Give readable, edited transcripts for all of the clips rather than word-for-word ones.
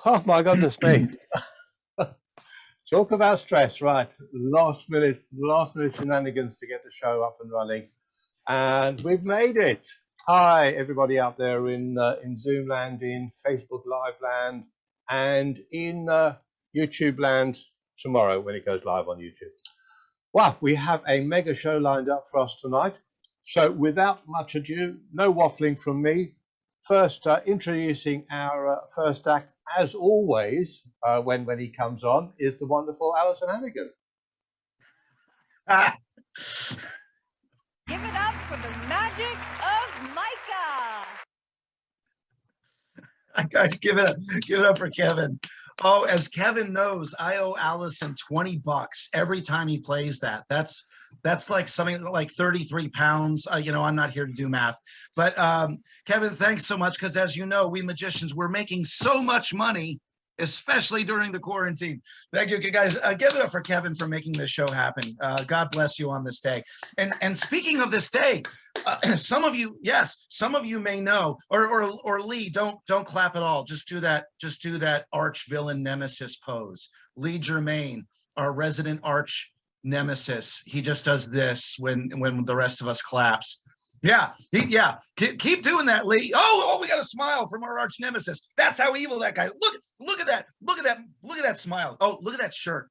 Oh my goodness me. Talk about stress, right? Last minute shenanigans to get the show up and running. And we've made it. Hi, everybody out there in Zoom land, in Facebook Live land, and in YouTube land tomorrow when it goes live on YouTube. Well, we have a mega show lined up for us tonight. So without much ado, no waffling from me. First, introducing our first act, as always, when he comes on, is the wonderful Alison Hannigan. Give it up for the magic of Micah. Guys, give it up for Kevin. Oh, as Kevin knows, I owe Allison $20 every time he plays that. That's like something like 33 pounds. I'm not here to do math, but Kevin, thanks so much. Because as you know, we magicians, we're making so much money, especially during the quarantine. Thank you, guys. Give it up for Kevin for making this show happen. God bless you on this day. And speaking of this day, some of you may know, or Lee, don't clap at all. Just do that arch villain nemesis pose. Lee Germain, our resident arch nemesis, he just does this when the rest of us claps. Keep doing that, Lee. Oh, we got a smile from our arch nemesis. That's how evil that guy. Look at that smile. Oh, look at that shirt.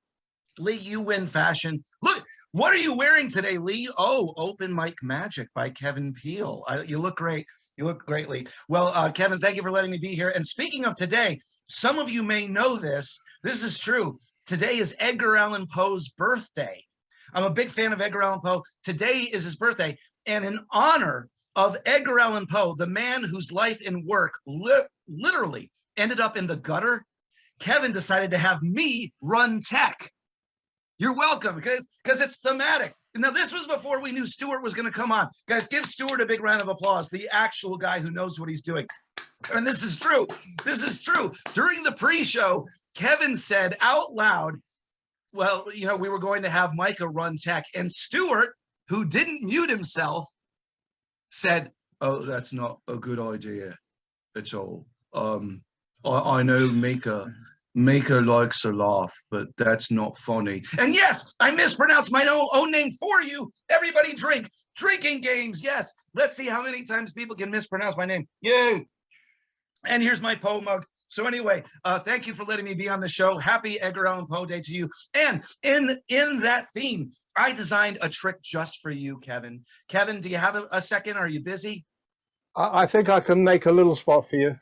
Lee, you win fashion. Look, what are you wearing today, Lee? Oh, Open Mic Magic by Kevin Peele. You look great. You look great, Lee. Well, Kevin, thank you for letting me be here. And speaking of today, some of you may know this. This is true. Today is Edgar Allan Poe's birthday. I'm a big fan of Edgar Allan Poe. Today is his birthday. And in honor of Edgar Allan Poe, the man whose life and work literally ended up in the gutter, Kevin decided to have me run tech. You're welcome, because it's thematic. Now, this was before we knew Stuart was going to come on. Guys, give Stuart a big round of applause, the actual guy who knows what he's doing. And this is true. This is true. During the pre-show, Kevin said out loud, well, we were going to have Micah run tech. And Stuart, who didn't mute himself, said, oh, that's not a good idea at all. I know Micah likes a laugh, but that's not funny. And yes, I mispronounced my own name for you. Everybody drink. Drinking games, yes. Let's see how many times people can mispronounce my name. Yay. And here's my Poe mug. So anyway, thank you for letting me be on the show. Happy Edgar Allan Poe Day to you. And in that theme, I designed a trick just for you, Kevin. Kevin, do you have a second? Are you busy? I think I can make a little spot for you.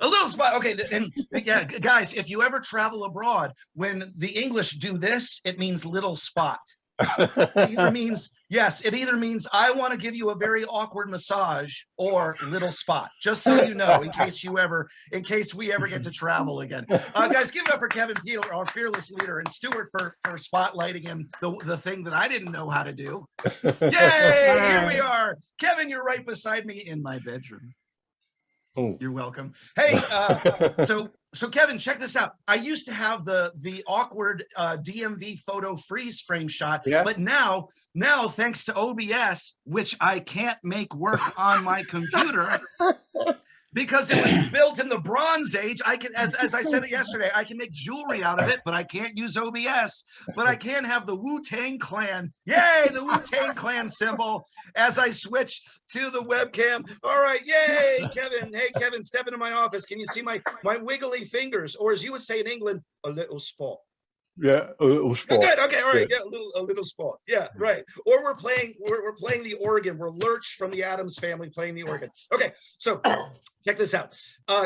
A little spot. Okay. And yeah, guys, if you ever travel abroad, when the English do this, it means little spot. It either means I want to give you a very awkward massage or little spot, just so you know, in case we ever get to travel again. Guys, give it up for Kevin Peele, our fearless leader, and Stuart for spotlighting him, the thing that I didn't know how to do. Yay! Here we are. Kevin, you're right beside me in my bedroom. Oh. You're welcome. Hey, so Kevin, check this out. I used to have the awkward DMV photo freeze frame shot, but now thanks to OBS, which I can't make work on my computer because it was built in the Bronze Age. I can, as I said it yesterday, I can make jewelry out of it, but I can't use OBS. But I can have the Wu-Tang Clan, yay, the Wu-Tang Clan symbol as I switch to the webcam. All right, yay, Kevin. Hey, Kevin, step into my office. Can you see my wiggly fingers, or as you would say in England, a little spot? Yeah, a little spot. Good. Okay, all right. Yeah, a little spot. Yeah, right. Or we're playing the organ. We're Lurch from the Addams Family playing the organ. Okay, so check this out.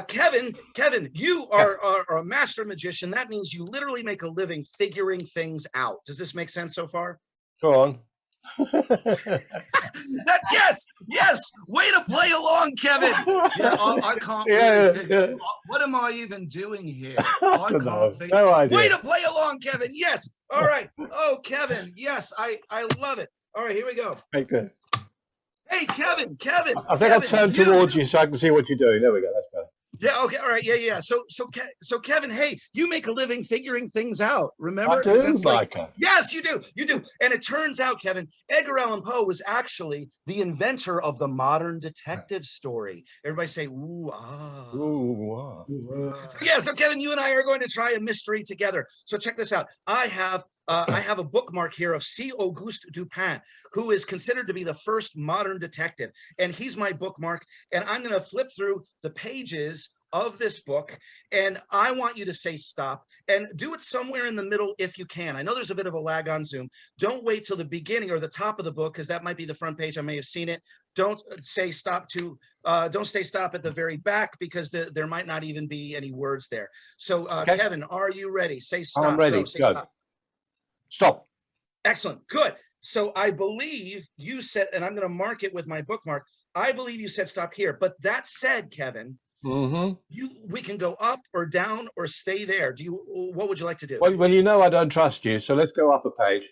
Kevin, you are a master magician. That means you literally make a living figuring things out. Does this make sense so far? Go on. Yes. Way to play along, Kevin. Yeah, I can't really figure. What am I even doing here? I can't figure. No idea. Way to play along, Kevin. Yes. All right. Oh, Kevin. Yes, I love it. All right, here we go. Okay. Hey, Kevin. I think I'll turn towards you so I can see what you're doing. There we go. That's better. Yeah. Okay. All right. Yeah. So Kevin, hey, you make a living figuring things out. Remember? I 'Cause do, that's like, Micah. yes, you do. You do. And it turns out, Kevin, Edgar Allan Poe was actually the inventor of the modern detective story. Everybody say, ooh, ah. Ooh, wow. Yeah, so Kevin, you and I are going to try a mystery together. So check this out. I have a bookmark here of C. Auguste Dupin, who is considered to be the first modern detective. And he's my bookmark. And I'm going to flip through the pages of this book. And I want you to say stop and do it somewhere in the middle if you can. I know there's a bit of a lag on Zoom. Don't wait till the beginning or the top of the book, because that might be the front page. I may have seen it. Don't say stop to don't stay stop at the very back, because there might not even be any words there. So Okay. Kevin, are you ready? Say stop. I'm ready. Go. Say Go. stop. Stop. Excellent. Good. So I believe you said, and I'm going to mark it with my bookmark, I believe you said stop here. But that said, Kevin, we can go up or down or stay there. What would you like to do? Well, you know I don't trust you, so let's go up a page.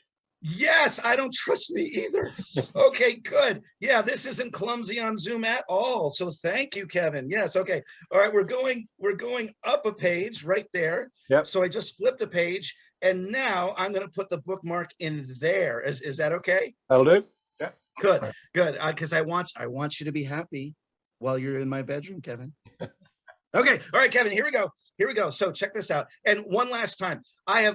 Yes, I don't trust me either. Okay, good. Yeah, this isn't clumsy on Zoom at all. So thank you, Kevin. Yes, okay. All right, we're going up a page right there. Yep. So I just flipped a page, and now I'm going to put the bookmark in there. Is that okay? That'll do. Yeah. Good, good. Because I want you to be happy while you're in my bedroom, Kevin. Okay, all right, Kevin, here we go. Here we go. So check this out. And one last time, I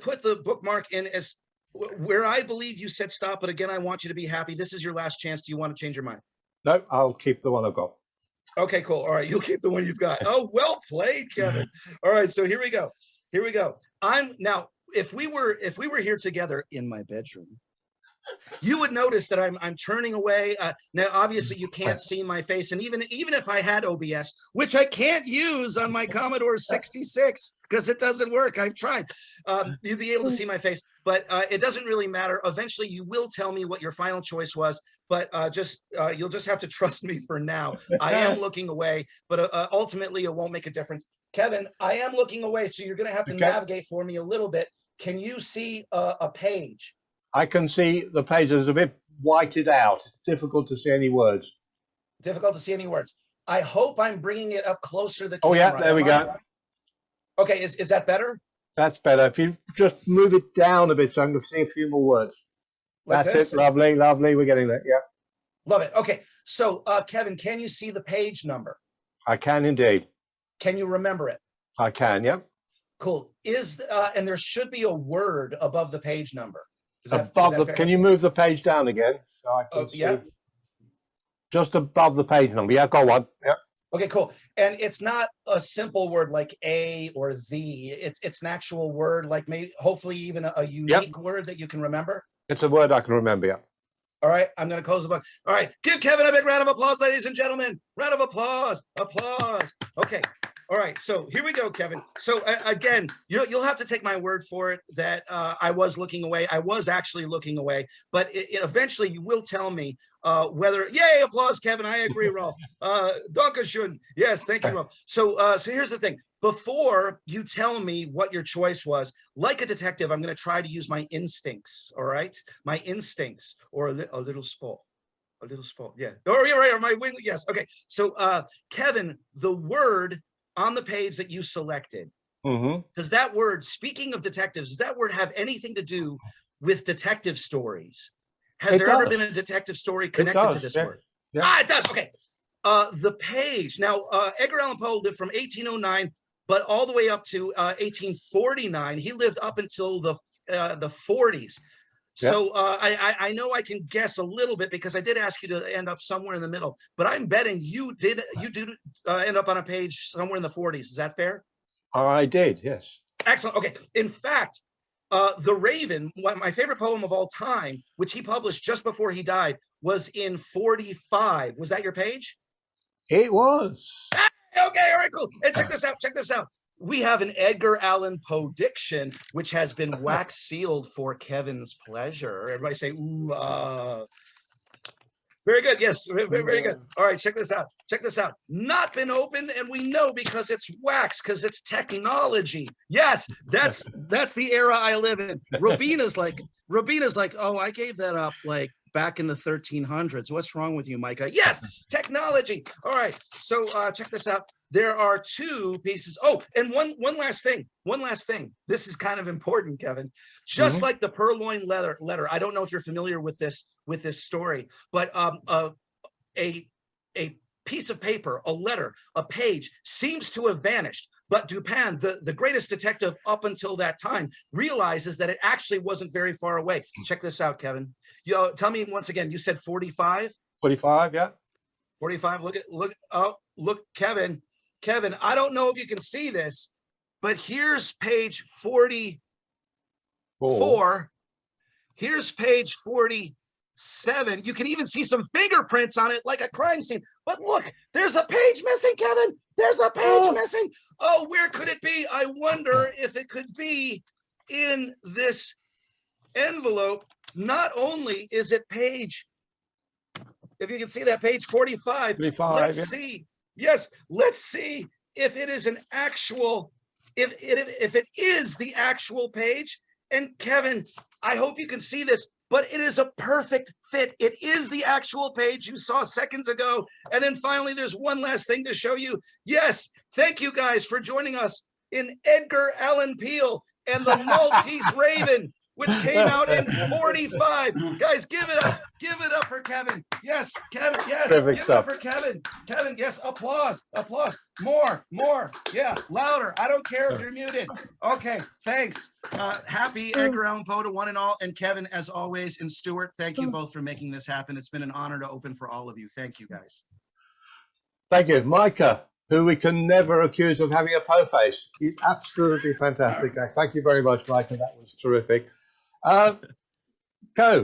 put the bookmark in as where I believe you said stop, but again, I want you to be happy. This is your last chance. Do you want to change your mind? No, I'll keep the one I've got. Okay, cool. All right, you'll keep the one you've got. Oh, well played, Kevin. All right, so here we go. Here we go. Now, if we were here together in my bedroom, you would notice that I'm turning away. Now, obviously, you can't see my face, and even if I had OBS, which I can't use on my Commodore 66 because it doesn't work. I've tried. You'd be able to see my face, but it doesn't really matter. Eventually, you will tell me what your final choice was, but you'll just have to trust me for now. I am looking away, but ultimately, it won't make a difference. Kevin, I am looking away, so you're going to have to navigate for me a little bit. Can you see a page? I can see the page is a bit whited out. It's difficult to see any words. Difficult to see any words. I hope I'm bringing it up closer to the camera. Oh yeah, there we go. Okay, is that better? That's better. If you just move it down a bit so I can see a few more words. Like That's this? it. Lovely, lovely. We're getting there. Yeah. Love it. Okay, so Kevin, can you see the page number? I can indeed. Can you remember it? I can, yeah. Cool. And there should be a word above the page number. Can you move the page down again? So I can see. Yeah. Just above the page number. Yeah, go on. Yeah. Okay, cool. And it's not a simple word like a or the. It's an actual word, like hopefully even a unique word that you can remember. It's a word I can remember, yeah. All right, I'm going to close the book. All right, give Kevin a big round of applause, ladies and gentlemen. Round of applause, applause. Okay, all right, so here we go, Kevin. So again, you'll have to take my word for it that I was looking away. I was actually looking away, but eventually you will tell me whether, yay, applause, Kevin. I agree, Rolf. Dankeschön. Yes, thank you, Rolf. So here's the thing. Before you tell me what your choice was, like a detective, I'm going to try to use my instincts, all right? My instincts, or a little spot. A little spot, yeah. Or you're right, or my wing, yes. Okay, so Kevin, the word on the page that you selected, does that word, speaking of detectives, does that word have anything to do with detective stories? Has there ever been a detective story connected to this word? Yeah. Ah, it does, okay. The page, now Edgar Allan Poe lived from 1809 but all the way up to 1849. He lived up until the 40s. So I know I can guess a little bit because I did ask you to end up somewhere in the middle, but I'm betting you did end up on a page somewhere in the 40s. Is that fair? I did, yes. Excellent. Okay. In fact, The Raven, my favorite poem of all time, which he published just before he died, was in 45. Was that your page? It was. Okay, all right, cool. And check this out, check this out. We have an Edgar Allan Poe diction, which has been wax sealed for Kevin's pleasure. Everybody say, ooh, very good, yes, very good. All right, check this out, check this out. Not been opened, and we know because it's wax, because it's technology. Yes, that's the era I live in. Robina's like, oh, I gave that up like back in the 1300s. What's wrong with you, Micah? Yes, technology. All right, so check this out. there are 2 pieces. Oh, and one last thing. One last thing. This is kind of important, Kevin. Just like the purloin letter. I don't know if you're familiar with this story, but a piece of paper, a letter, a page seems to have vanished. But Dupin, the greatest detective up until that time, realizes that it actually wasn't very far away. Check this out, Kevin. Tell me once again, you said 45? 45, yeah. 45. Look, Kevin, I don't know if you can see this, but here's page 44. Here's page 47. You can even see some fingerprints on it like a crime scene. But look, there's a page missing, Kevin. There's a page missing. Oh, where could it be? I wonder if it could be in this envelope. Not only is it page, if you can see that, page 45, let's see. Yes, let's see if it is an actual, if it is the actual page. And Kevin, I hope you can see this, but it is a perfect fit. It is the actual page you saw seconds ago. And then finally, there's one last thing to show you. Yes, thank you guys for joining us in Edgar Allan Poe and the Maltese Raven, which came out in 45. Guys, give it up for Kevin. Yes, Kevin, yes. Perfect give stuff. it up for Kevin. Kevin, yes, applause. More, yeah, louder. I don't care if you're muted. Okay, thanks. Happy Edgar Allan Poe to one and all. And Kevin, as always, and Stuart, thank you both for making this happen. It's been an honor to open for all of you. Thank you, guys. Thank you. Micah, who we can never accuse of having a Poe face. He's absolutely fantastic. Thank you very much, Micah. That was terrific.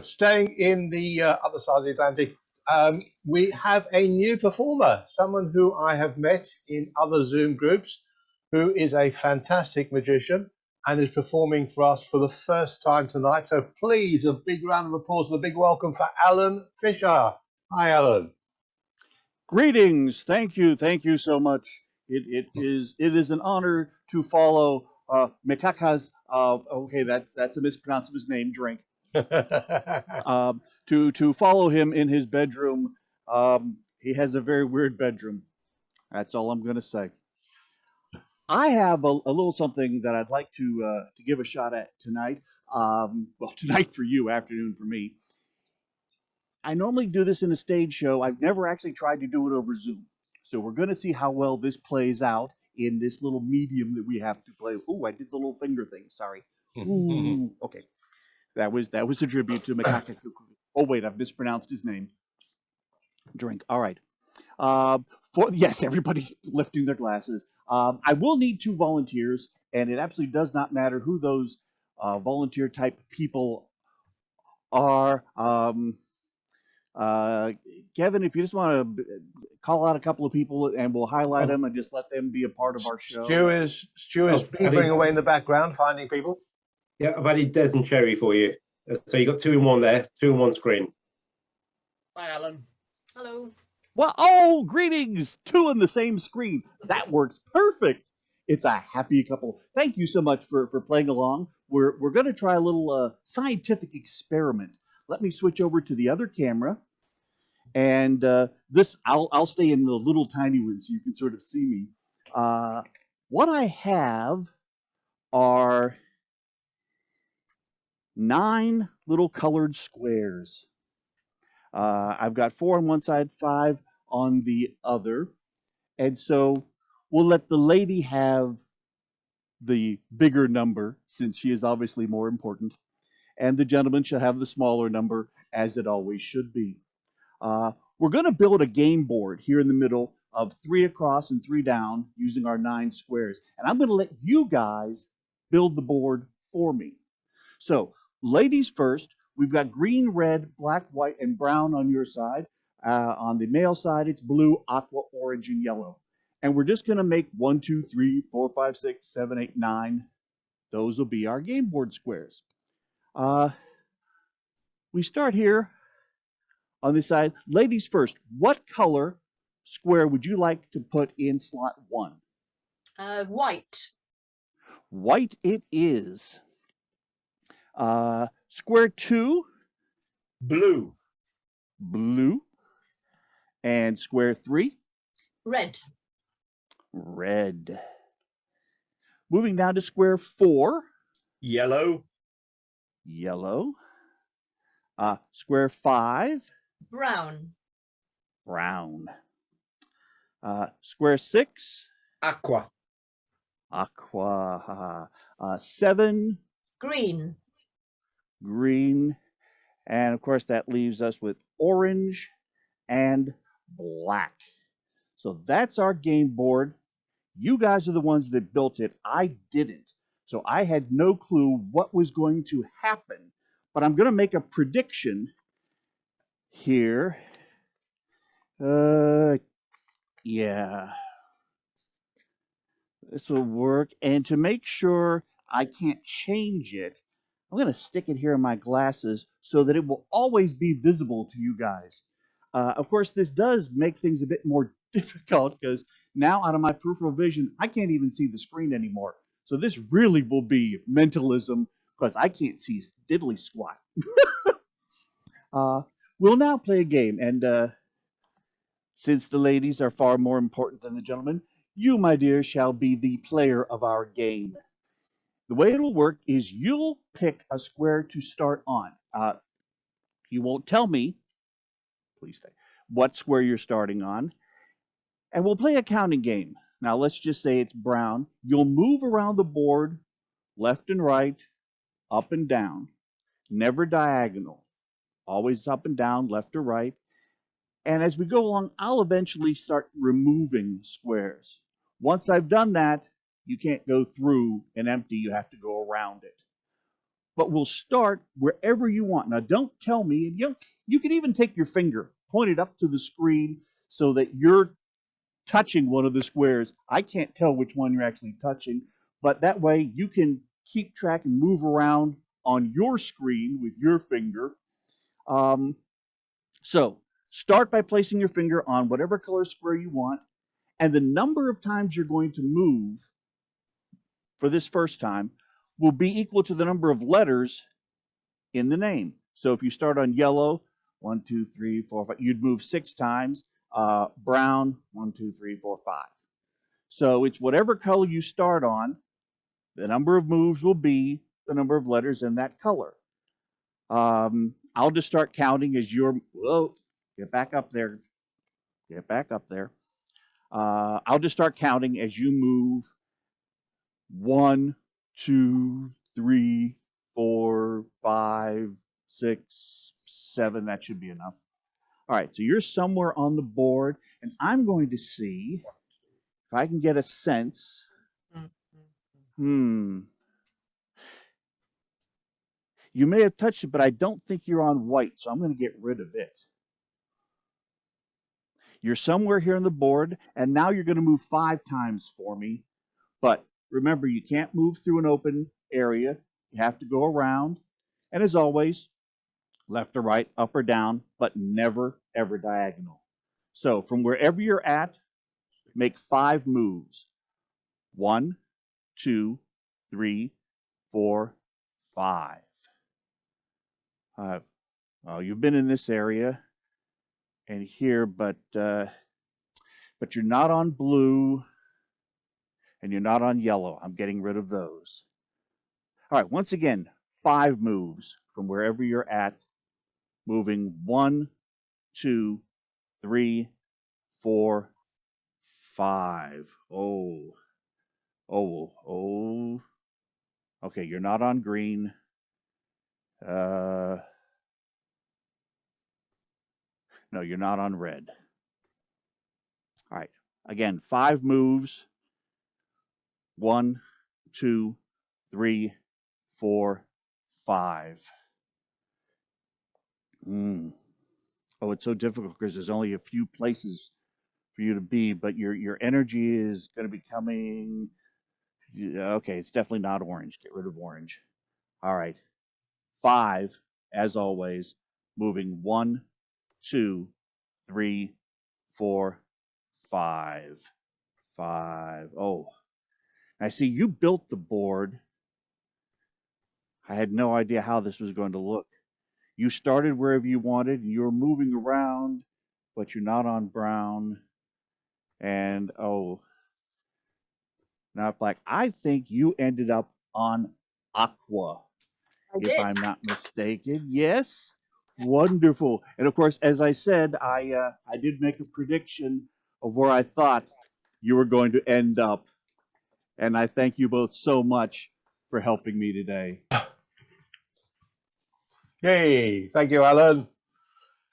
Staying in the other side of the Atlantic, we have a new performer, someone who I have met in other Zoom groups, who is a fantastic magician and is performing for us for the first time tonight. So please, a big round of applause and a big welcome for Alan Fisher. Hi, Alan. Greetings. Thank you so much. It is an honor to follow Micah's. Okay, that's a mispronounce of his name. Drink. To follow him in his bedroom. He has a very weird bedroom. That's all I'm going to say. I have a little something that I'd like to give a shot at tonight. Well, tonight for you, afternoon for me. I normally do this in a stage show. I've never actually tried to do it over Zoom. So we're going to see how well this plays out in this little medium that we have to play. Ooh, I did the little finger thing. Sorry. Ooh, okay. That was a tribute to Micah. Oh wait, I've mispronounced his name. Drink. All right. Yes, everybody's lifting their glasses. I will need 2 volunteers, and it absolutely does not matter who those volunteer type people are. Kevin, if you just want to call out a couple of people and we'll highlight them and just let them be a part of our show. Stu is beavering away in the background, finding people. Yeah, I've added Des and Cherry for you. So you got 2 in 1 there, 2 in 1 screen. Hi, Alan. Hello. Well, oh, greetings! 2 on the same screen. That works perfect. It's a happy couple. Thank you so much for playing along. We're going to try a little scientific experiment. Let me switch over to the other camera. And I'll stay in the little tiny one so you can sort of see me. What I have are 9 little colored squares. I've got 4 on one side, 5 on the other. And so we'll let the lady have the bigger number since she is obviously more important. And the gentleman shall have the smaller number as it always should be. We're going to build a game board here in the middle of 3 across and 3 down using our 9 squares. And I'm going to let you guys build the board for me. So, ladies first, we've got green, red, black, white, and brown on your side. On the male side, it's blue, aqua, orange, and yellow. And we're just going to make 1, 2, 3, 4, 5, 6, 7, 8, 9. Those will be our game board squares. We start here on this side. Ladies first, what color square would you like to put in slot 1? White. White it is. Square 2? Blue. Blue. And square 3? Red. red. Moving down to square 4, Yellow. yellow. Square 5, Brown. brown. Square 6, Aqua. aqua. 7, Green. green. And of course, that leaves us with orange and black. So that's our game board. You guys are the ones that built it. I didn't. So I had no clue what was going to happen. But I'm going to make a prediction here. Yeah. This will work. And to make sure I can't change it, I'm going to stick it here in my glasses so that it will always be visible to you guys. Of course, this does make things a bit more difficult because now out of my peripheral vision, I can't even see the screen anymore. So this really will be mentalism because I can't see diddly squat. We'll now play a game. And since the ladies are far more important than the gentlemen, you, my dear, shall be the player of our game. The way it will work is you'll pick a square to start on. You won't tell me, please stay, what square you're starting on. And we'll play a counting game. Now, let's just say it's brown. You'll move around the board, left and right, up and down, never diagonal. Always up and down, left or right. And as we go along, I'll eventually start removing squares. Once I've done that, you can't go through and empty. You have to go around it. But we'll start wherever you want. Now, don't tell me. And you can even take your finger, point it up to the screen so that you're touching one of the squares. I can't tell which one you're actually touching, but that way you can keep track and move around on your screen with your finger. So start by placing your finger on whatever color square you want, and the number of times you're going to move for this first time will be equal to the number of letters in the name. So if you start on yellow, 1, 2, 3, 4, 5, you'd move 6 times. Brown, 1, 2, 3, 4, 5. So it's whatever color you start on, the number of moves will be the number of letters in that color. I'll just start counting as you're, whoa, get back up there. Get back up there. I'll just start counting as you move 1, 2, 3, 4, 5, 6, 7. That should be enough. All right, so you're somewhere on the board, and I'm going to see if I can get a sense. You may have touched it, but I don't think you're on white, so I'm going to get rid of it. You're somewhere here on the board, and now you're going to move 5 times for me. But remember, you can't move through an open area. You have to go around. And as always, left or right, up or down, but never, ever diagonal. So from wherever you're at, make 5 moves. 1, 2, 3, 4, 5. Well, you've been in this area and here, but you're not on blue and you're not on yellow. I'm getting rid of those. All right, once again, 5 moves from wherever you're at, moving 1, 2, 3, 4, 5. Oh. Okay, you're not on green. No, you're not on red. All right, again, 5 moves. 1, 2, 3, 4, 5. Oh, it's so difficult because there's only a few places for you to be, but your energy is going to be coming. Okay, it's definitely not orange. Get rid of orange. All right. 5, as always, moving 1, 2, 3, 4, 5. 5. Oh, I see you built the board. I had no idea how this was going to look. You started wherever you wanted, and you were moving around, but you're not on brown. And, oh, And I'm like, I think you ended up on Aqua, I if did. I'm not mistaken. Yes, wonderful. And of course, as I said, I did make a prediction of where I thought you were going to end up, and I thank you both so much for helping me today. Yay, thank you, Alan.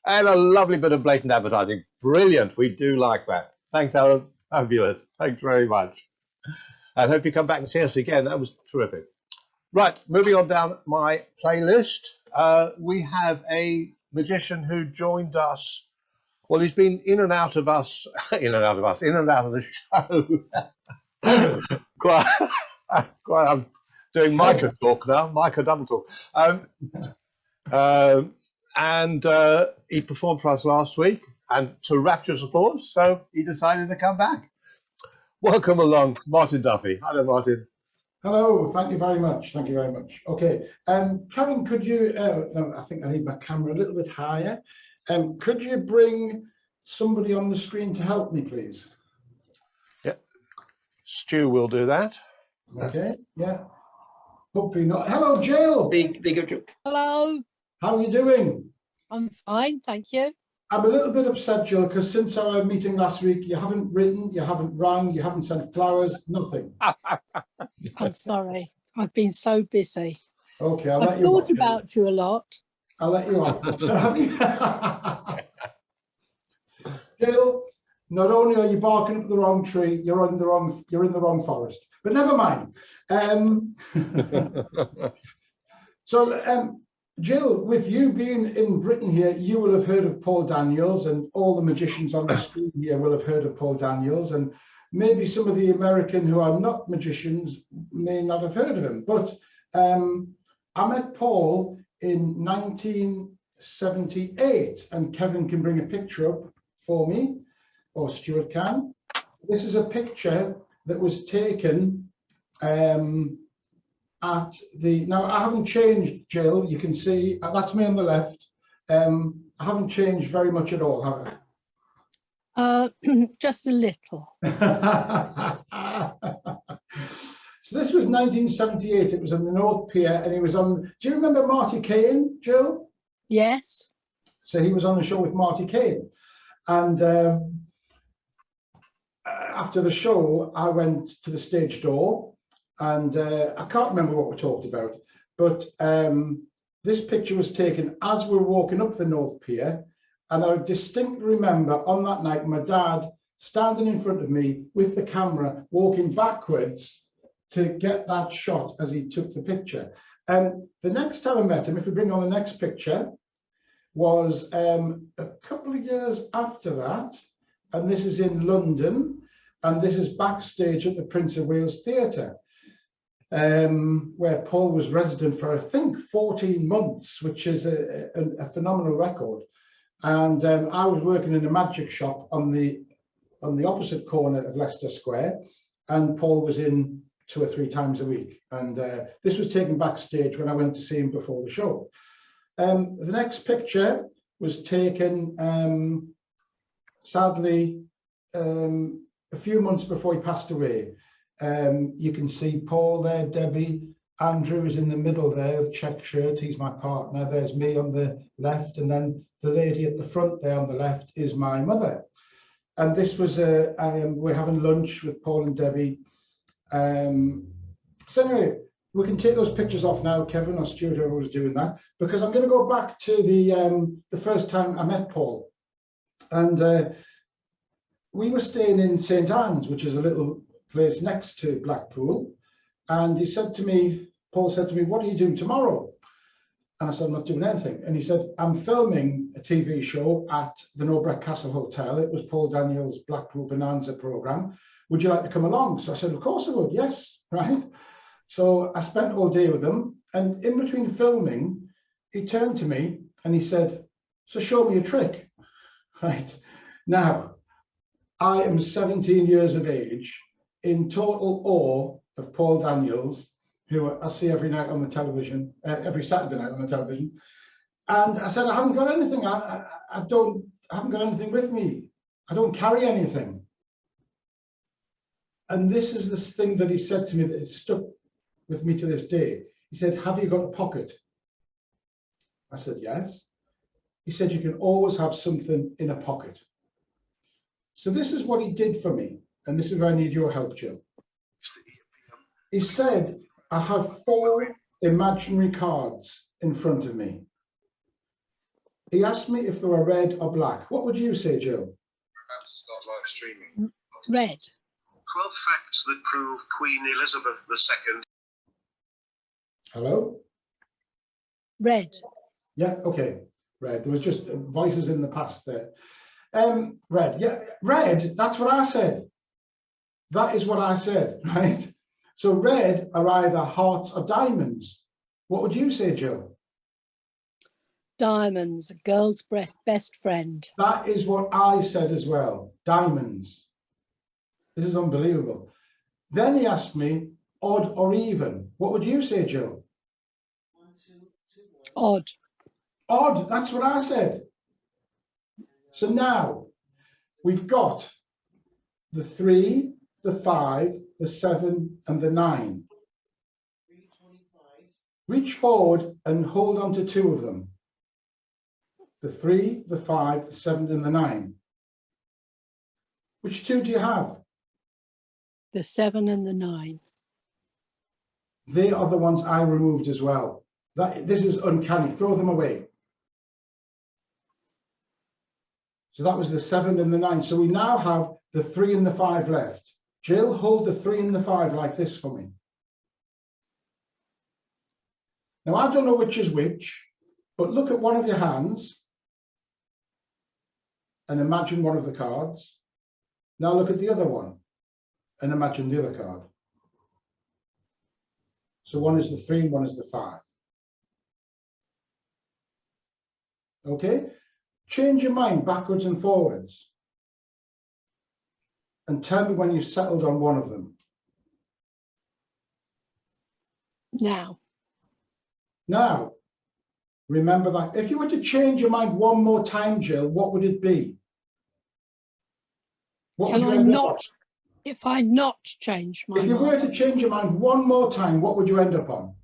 And a lovely bit of blatant advertising. Brilliant. We do like that. Thanks, Alan. Fabulous. Thanks very much. I hope you come back and see us again. That was terrific. Right, moving on down my playlist. We have a magician who joined us. Well, he's been in and out of us, in and out of the show. quite, I'm doing Micah talk now, Micah double talk. And he performed for us last week, and to rapturous applause, so he decided to come back. Welcome along, Martin Duffy. Hello, Martin. Hello, thank you very much. Thank you very much. Okay, Kevin, could you, I think I need my camera a little bit higher. Could you bring somebody on the screen to help me, please? Yeah, Stu will do that. Okay, yeah. Hopefully not. Hello, Jill. Hello, How are you doing? I'm fine, thank you. I'm a little bit upset, Jill, because since our meeting last week, you haven't written, you haven't rang, you haven't sent flowers, nothing. I'm sorry, I've been so busy. Okay, I'll I've let you thought off. about you a lot. I'll let you off. Jill, not only are you barking up the wrong tree, you're in the wrong forest. But never mind. So, Jill, with you being in Britain here, you will have heard of Paul Daniels, and all the magicians on the screen here will have heard of Paul Daniels, and maybe some of the American who are not magicians may not have heard of him. But I met Paul in 1978, and Kevin can bring a picture up for me, or Stuart can. This is a picture that was taken at the, now I haven't changed, Jill, you can see, that's me on the left. I haven't changed very much at all, have I? Just a little. So this was 1978, it was on the North Pier, and he was on, do you remember Marty Kane, Jill? Yes. So he was on the show with Marty Kane. And after the show, I went to the stage door, and I can't remember what we talked about, but this picture was taken as we were walking up the North Pier, and I distinctly remember on that night my dad standing in front of me with the camera, walking backwards to get that shot as he took the picture. The next time I met him, if we bring on the next picture, was a couple of years after that, and this is in London, and this is backstage at the Prince of Wales Theatre, where Paul was resident for, I think, 14 months, which is a phenomenal record. And I was working in a magic shop on the opposite corner of Leicester Square, and Paul was in 2 or 3 times a week. And this was taken backstage when I went to see him before the show. The next picture was taken, sadly, a few months before he passed away. You can see Paul there, Debbie, Andrew is in the middle there, check shirt, he's my partner. There's me on the left, and then the lady at the front there on the left is my mother. And this was, we're having lunch with Paul and Debbie. So anyway, we can take those pictures off now, Kevin or Stuart, whoever was doing that, because I'm going to go back to the first time I met Paul. And we were staying in St. Anne's, which is a little place next to Blackpool. And he said to me, Paul said to me, what are you doing tomorrow? And I said, I'm not doing anything. And he said, I'm filming a TV show at the Norbreck Castle Hotel. It was Paul Daniels' Blackpool Bonanza program. Would you like to come along? So I said, of course I would, yes, right? So I spent all day with him. And in between filming, he turned to me and he said, so show me a trick, right? Now, I am 17 years of age, in total awe of Paul Daniels, who I see every night on the television, every Saturday night on the television. And I said, I haven't got anything. I haven't got anything with me. I don't carry anything. And this is this thing that he said to me that is stuck with me to this day. He said, have you got a pocket? I said, yes. He said, you can always have something in a pocket. So this is what he did for me. And this is where I need your help, Jill. He said, I have 4 imaginary cards in front of me. He asked me if they were red or black. What would you say, Jill? Perhaps it's not live streaming. Red. 12 facts that prove Queen Elizabeth II. Hello? Red. Yeah, okay. Red. There was just voices in the past there. Red. Yeah, red. That's what I said. That is what I said, right? So red are either hearts or diamonds. What would you say, Jill? Diamonds, a girl's best friend. That is what I said as well. Diamonds. This is unbelievable. Then he asked me, odd or even. What would you say, Jill? Odd. Odd. That's what I said. So now we've got the 3, the 5, the 7, and the 9. Reach forward and hold on to 2 of them. The 3, the 5, the 7, and the 9. Which 2 do you have? The 7 and the 9. They are the ones I removed as well. This is uncanny. Throw them away. So that was the 7 and the 9. So we now have the 3 and the 5 left. Jill, hold the 3 and the 5 like this for me. Now, I don't know which is which, but look at one of your hands and imagine one of the cards. Now look at the other one and imagine the other card. So one is the 3 and one is the 5. Okay? Change your mind backwards and forwards. And tell me when you've settled on one of them. Now. Now, remember that. If you were to change your mind one more time, Jill, what would it be? What Can would I you end up not, on? if I not change my If you were mind? to change your mind one more time, what would you end up on?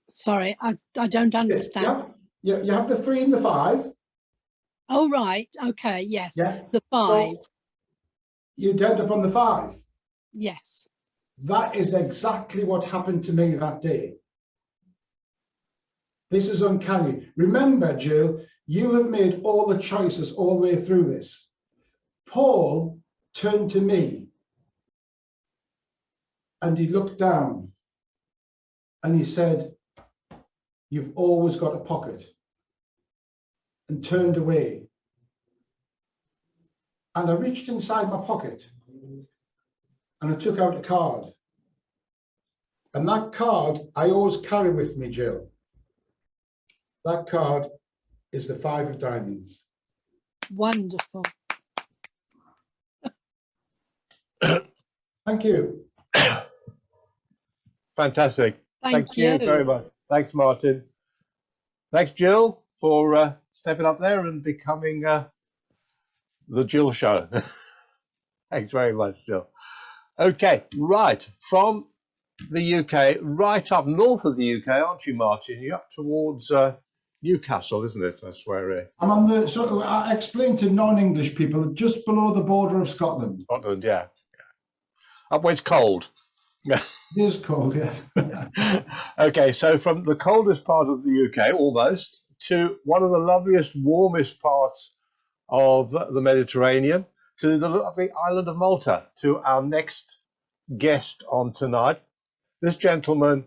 Sorry, I don't understand. Yeah, you have the 3 and the 5. Oh, right. Okay. Yes. Yeah. The 5. So you'd end up on the 5. Yes. That is exactly what happened to me that day. This is uncanny. Remember, Jill, you have made all the choices all the way through this. Paul turned to me and he looked down and he said, you've always got a pocket, and turned away. And I reached inside my pocket and I took out a card. And that card I always carry with me, Jill. That card is the 5 of diamonds. Wonderful. Thank you. Fantastic. Thank you. very much. Thanks, Martin. Thanks, Jill, for stepping up there and becoming the Jill Show. Thanks very much, Jill. Okay, right. From the UK, right up north of the UK, aren't you, Martin? You're up towards Newcastle, isn't it? That's where... I'm on the, so I explained to non-English people, just below the border of Scotland. Scotland, yeah. Up where it's cold. It is cold, yes. Okay, so from the coldest part of the UK, almost, to one of the loveliest, warmest parts of the Mediterranean, to the lovely island of Malta, to our next guest on tonight. This gentleman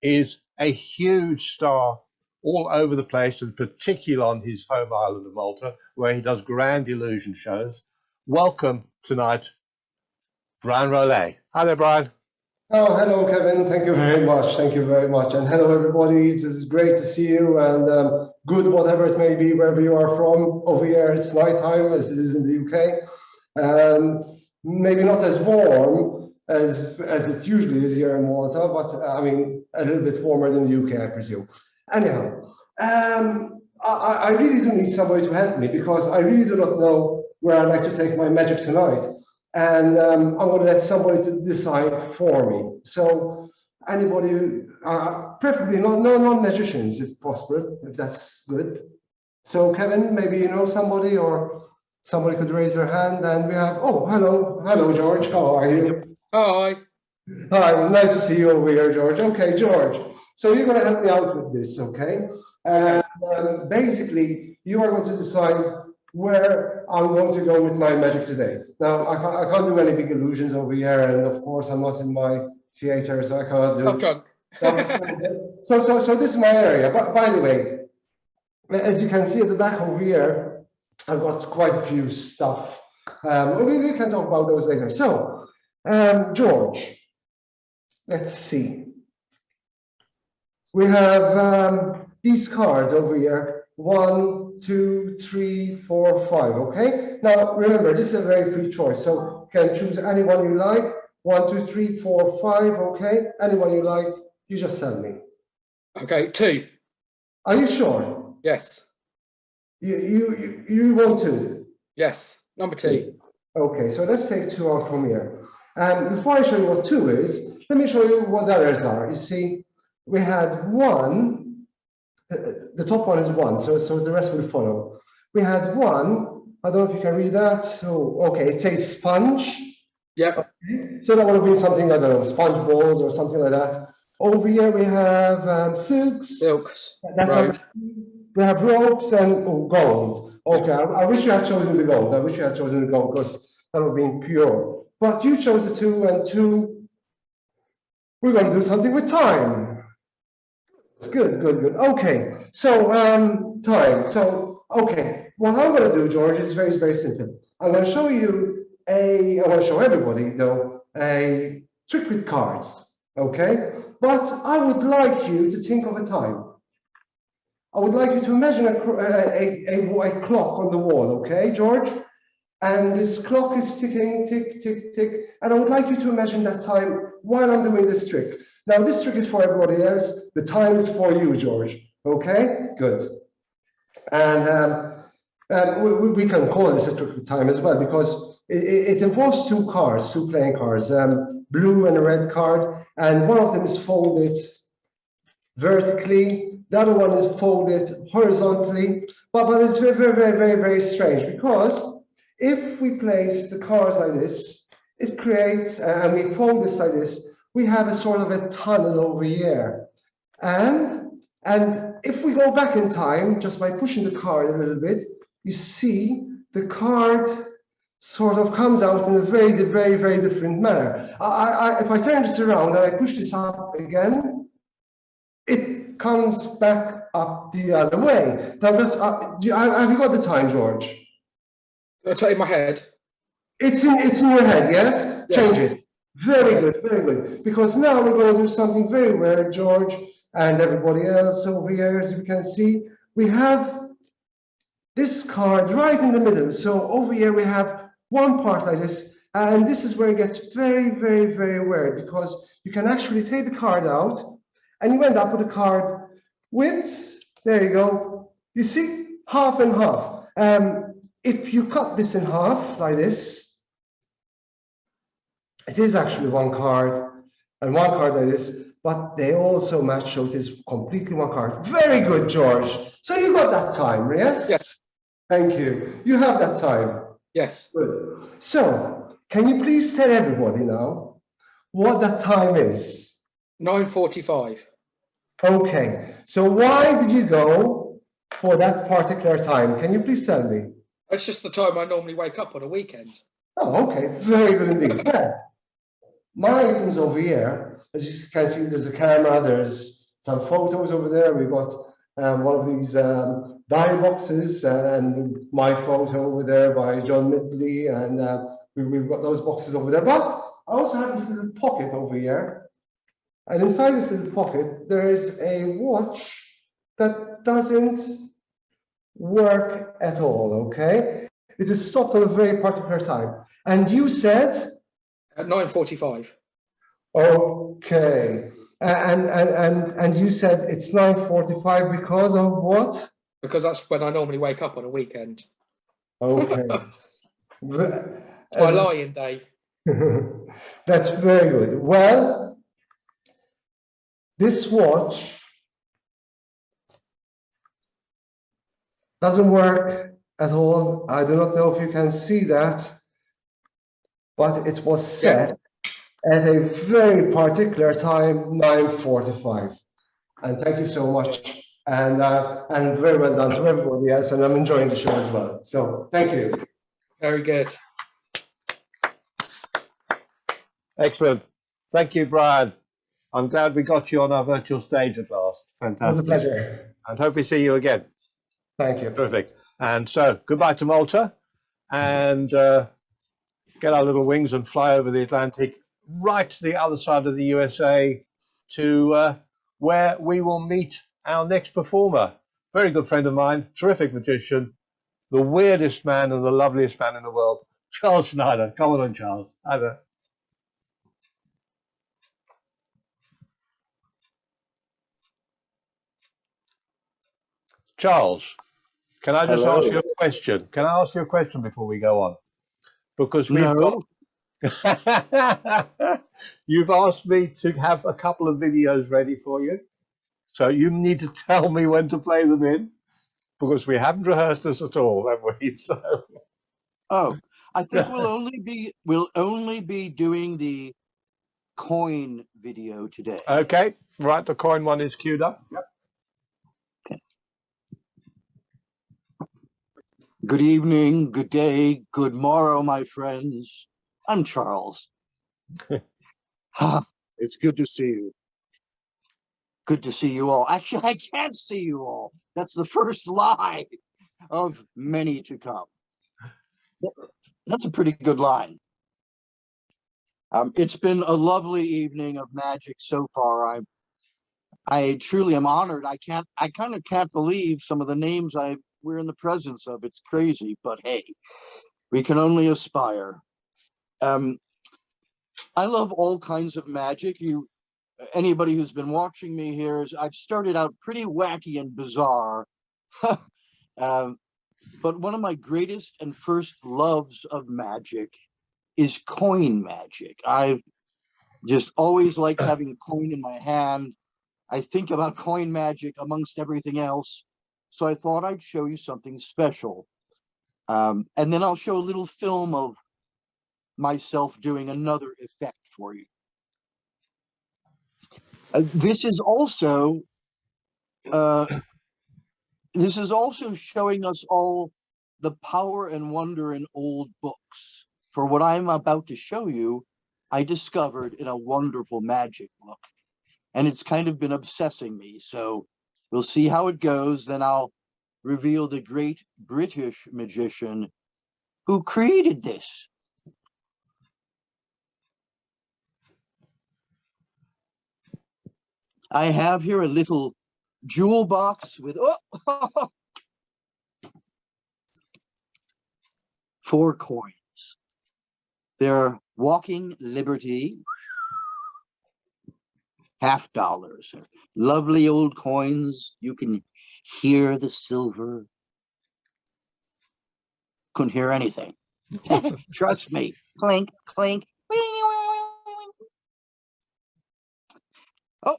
is a huge star all over the place, and particularly on his home island of Malta, where he does grand illusion shows. Welcome tonight, Brian Rollet. Hi there, Brian. Oh, hello, Kevin. Thank you very much. Thank you very much. And hello, everybody. It's great to see you, and good, whatever it may be, wherever you are from. Over here, it's nighttime, as it is in the UK. Maybe not as warm as it usually is here in Malta, but I mean, a little bit warmer than the UK, I presume. Anyhow, I really do need somebody to help me, because I really do not know where I'd like to take my magic tonight. And I'm going to let somebody to decide for me. So anybody, preferably non-magicians if possible, if that's good. So Kevin, maybe you know somebody, or somebody could raise their hand. And we have, oh, hello, George. How are you? Hi. Hi, nice to see you over here, George. Okay, George. So you're going to help me out with this, okay? And basically, you are going to decide where I'm going to go with my magic today. Now, I can't do any big illusions over here, and of course, I'm not in my theater, so I cannot do. I'm drunk. So this is my area. But by the way, as you can see at the back over here, I've got quite a few stuff. We can talk about those later. So, George, let's see. We have these cards over here. 1, 2, 3, 4, 5. Okay. Now remember, this is a very free choice, so you can choose anyone you like. 1, 2, 3, 4, 5. Okay. Anyone you like. You just tell me. Okay, 2. Are you sure? Yes. You want 2? Yes. Number 2. Okay. So let's take 2 out from here. And before I show you what 2 is, let me show you what the others are. You see, we had 1. The top one is 1, so the rest will follow. We had 1. I don't know if you can read that. So okay, it says sponge. Yep. Okay. So that would have been something, I don't know, sponge balls or something like that. Over here we have silks. Silks. That's Rope. we have ropes and gold. Okay, I wish you had chosen the gold. I wish you had chosen the gold because that would have been pure. But you chose the 2, and 2. We're going to do something with time. It's good. Okay, so time. So okay, what I'm going to do, George, is very, very simple. I'm going to show you I want to show everybody though a trick with cards. Okay, but I would like you to think of a time. I would like you to imagine a clock on the wall. Okay, George, and this clock is ticking, tick, tick, tick, and I would like you to imagine that time while I'm doing this trick. Now, this trick is for everybody else. The time is for you, George. Okay, good. And we can call this a trick with time as well, because it involves 2 cards, 2 playing cards, blue and a red card, and one of them is folded vertically, the other one is folded horizontally. But it's very, very, very, very strange, because if we place the cards like this, it creates, and we fold this like this, we have a sort of a tunnel over here. And if we go back in time, just by pushing the card a little bit, you see the card sort of comes out in a very, very, very different manner. If I turn this around and I push this up again, it comes back up the other way. Now, have you got the time, George? That's in my head. It's in your head, yes? Yes. Change it. Very good, very good. Because now we're going to do something very weird, George, and everybody else over here, as you can see. We have this card right in the middle. So over here we have one part like this, and this is where it gets very, very, very weird, because you can actually take the card out, and you end up with a card with, there you go, you see, half and half. If you cut this in half like this, it is actually one card and one card like this, but they also match, so it is completely one card. Very good, George. So you got that time, yes? Yes. Thank you. You have that time. Yes. Good. So, can you please tell everybody now what that time is? 9:45. Okay. So why did you go for that particular time? Can you please tell me? It's just the time I normally wake up on a weekend. Oh, okay. Very good indeed. Yeah. My items over here, as you can see, there's a camera, there's some photos over there. We've got one of these die boxes and my photo over there by John Midley, and we've got those boxes over there. But I also have this little pocket over here, and inside this little pocket there is a watch that doesn't work at all. Okay, it is stopped at a very particular time, and you said at 9:45. Okay, and you said it's 9:45 because of what? Because that's when I normally wake up on a weekend. Okay. It's my lying day. That's very good. Well, this watch doesn't work at all. I do not know if you can see that, but it was set at a very particular time, 9:45. And thank you so much. And very well done to everybody else. And I'm enjoying the show as well. So thank you. Very good. Excellent. Thank you, Brian. I'm glad we got you on our virtual stage at last. Fantastic. It was a pleasure. And hope we see you again. Thank you. Terrific. And so goodbye to Malta, and get our little wings and fly over the Atlantic right to the other side of the USA to where we will meet our next performer. Very good friend of mine, terrific magician, the weirdest man and the loveliest man in the world, Charles Schneider. Come on, Charles. Hi there. Charles, can I just ask you a question? Can I ask you a question before we go on? Because we've got... You've asked me to have a couple of videos ready for you. So you need to tell me when to play them in, because we haven't rehearsed this at all, have we? So... Oh, I think we'll only be doing the coin video today. Okay, right, the coin one is queued up. Yep. Good evening, good day, good morrow, my friends. I'm Charles. It's good to see you. Good to see you all. Actually, I can't see you all. That's the first lie of many to come. That's a pretty good line. It's been a lovely evening of magic so far. I truly am honored. I kind of can't believe some of the names we're in the presence of. It's crazy, but hey, we can only aspire. I love all kinds of magic. Anybody who's been watching me here I've started out pretty wacky and bizarre. But one of my greatest and first loves of magic is coin magic. I've just always liked having a coin in my hand. I think about coin magic amongst everything else. So I thought I'd show you something special. And then I'll show a little film of myself doing another effect for you. This is also showing us all the power and wonder in old books. For what I'm about to show you, I discovered in a wonderful magic book, and it's kind of been obsessing me. So we'll see how it goes. Then I'll reveal the great British magician who created this. I have here a little jewel box with 4 coins. They're Walking Liberty $50. Lovely old coins. You can hear the silver. Couldn't hear anything. Trust me. Clink, clink. Oh,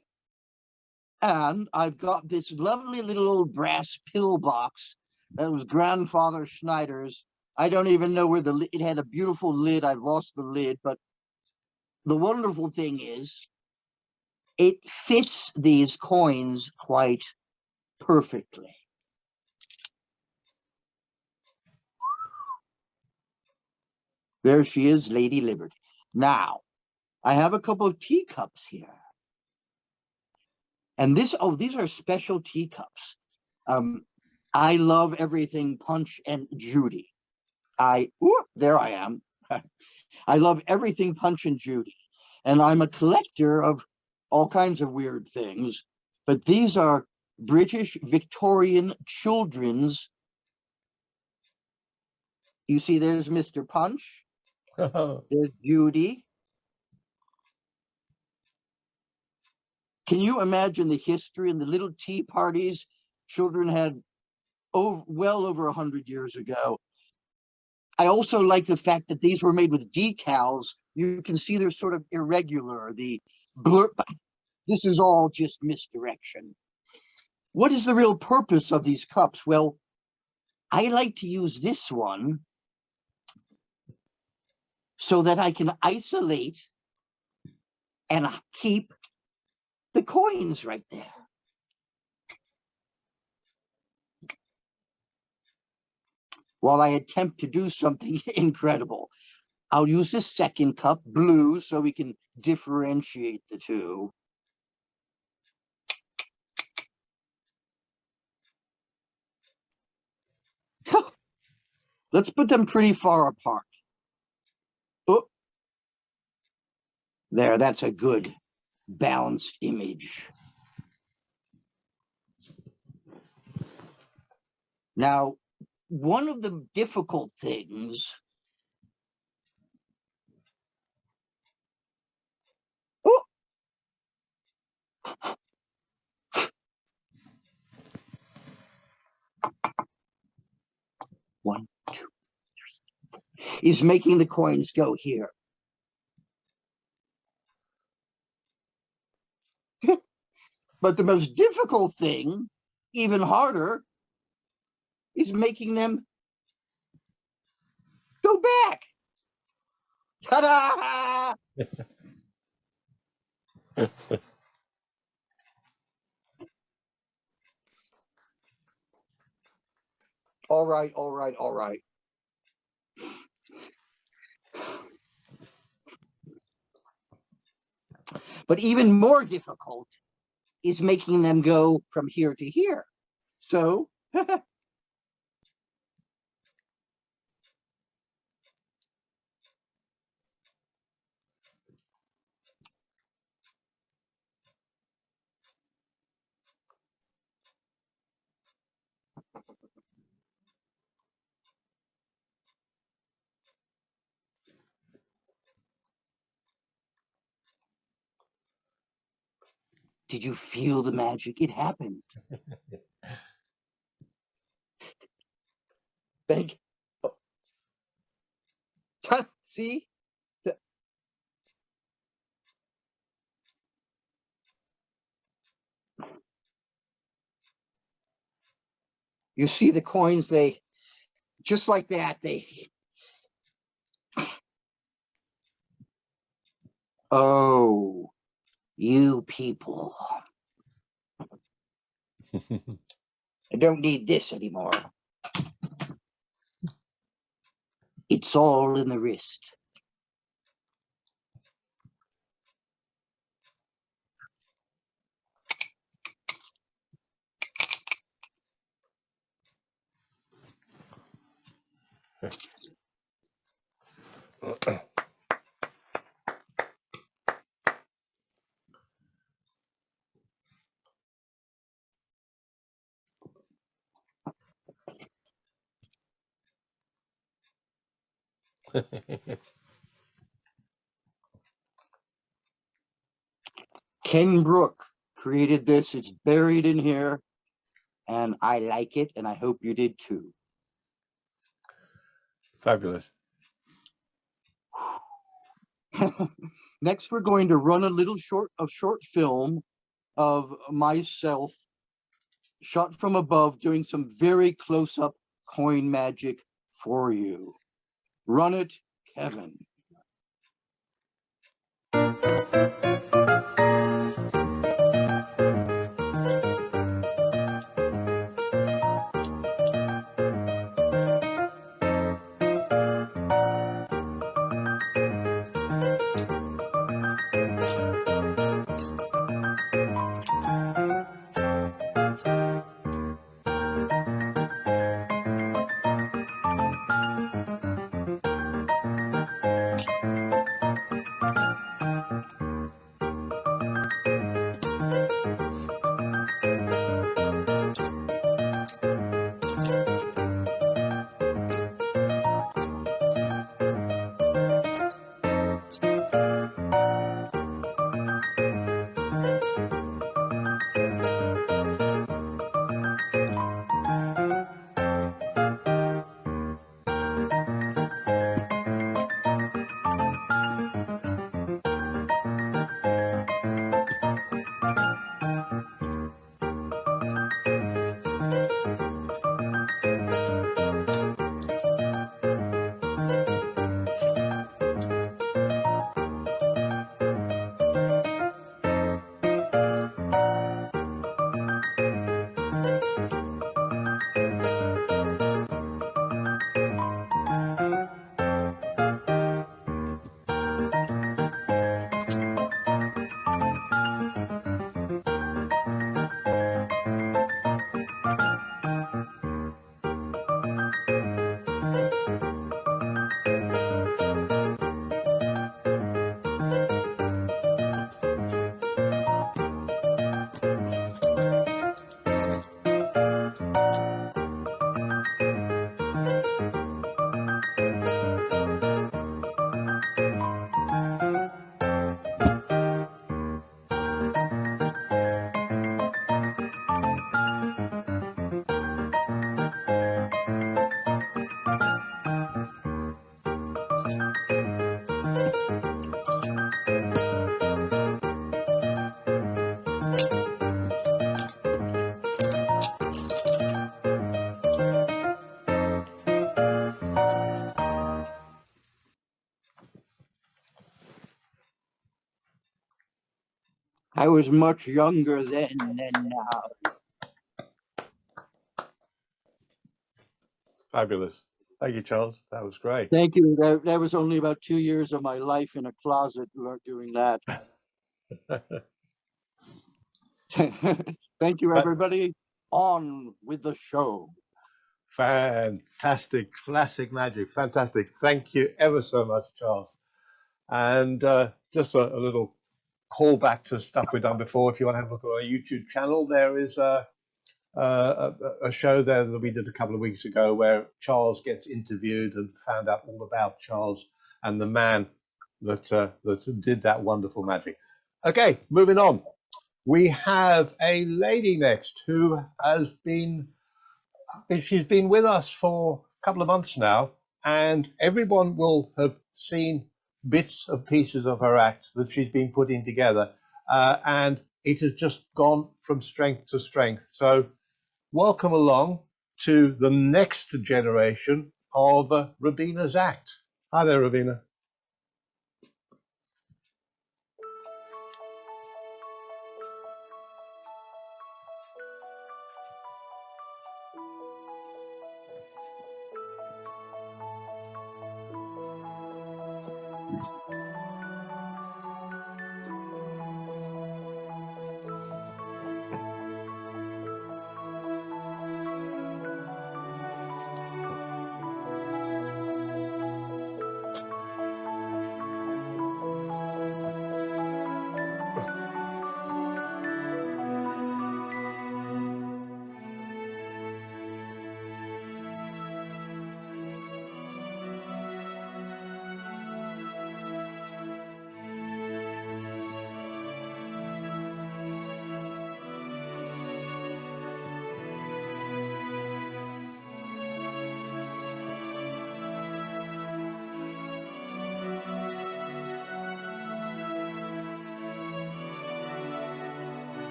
and I've got this lovely little old brass pill box that was Grandfather Schneider's. I don't even know where it had a beautiful lid. I've lost the lid, but the wonderful thing is it fits these coins quite perfectly. There she is, Lady Liberty. Now, I have a couple of teacups here. And these are special teacups. I love everything Punch and Judy. There I am. I love everything Punch and Judy. And I'm a collector of all kinds of weird things. But these are British Victorian children's. You see, there's Mr. Punch. There's Judy. Can you imagine the history and the little tea parties children had well over 100 years ago? I also like the fact that these were made with decals. You can see they're sort of irregular. The blurb. This is all just misdirection. What is the real purpose of these cups? Well, I like to use this one so that I can isolate and keep the coins right there. While I attempt to do something incredible. I'll use the second cup, blue, so we can differentiate the two. Let's put them pretty far apart. Oh, there, that's a good balanced image. Now, one of the difficult things. Oh, one, two, three, four, is making the coins go here. But the most difficult thing, even harder, is making them go back. Ta-da! All right, all right, all right. But even more difficult is making them go from here to here. So, did you feel the magic? It happened. Thank you. See? You see the coins, they, just like that, they, oh, you people. I don't need this anymore. It's all in the wrist. Ken Brook created this. It's buried in here, and I like it, and I hope you did too. Fabulous. Next, we're going to run a short film of myself shot from above doing some very close-up coin magic for you. Run it, Kevin. I was much younger then than now. Fabulous. Thank you, Charles. That was great. Thank you. That was only about 2 years of my life in a closet doing that. Thank you, everybody. On with the show. Fantastic. Classic magic. Fantastic. Thank you ever so much, Charles. And just a little callback to stuff we've done before. If you want to have a look at our YouTube channel, there is a show there that we did a couple of weeks ago where Charles gets interviewed and found out all about Charles and the man that that did that wonderful magic. Okay, moving on. We have a lady next who has been, she's been with us for a couple of months now, and everyone will have seen bits and pieces of her act that she's been putting together, and it has just gone from strength to strength. So welcome along to the next generation of Rabina's act. Hi there, Rabina.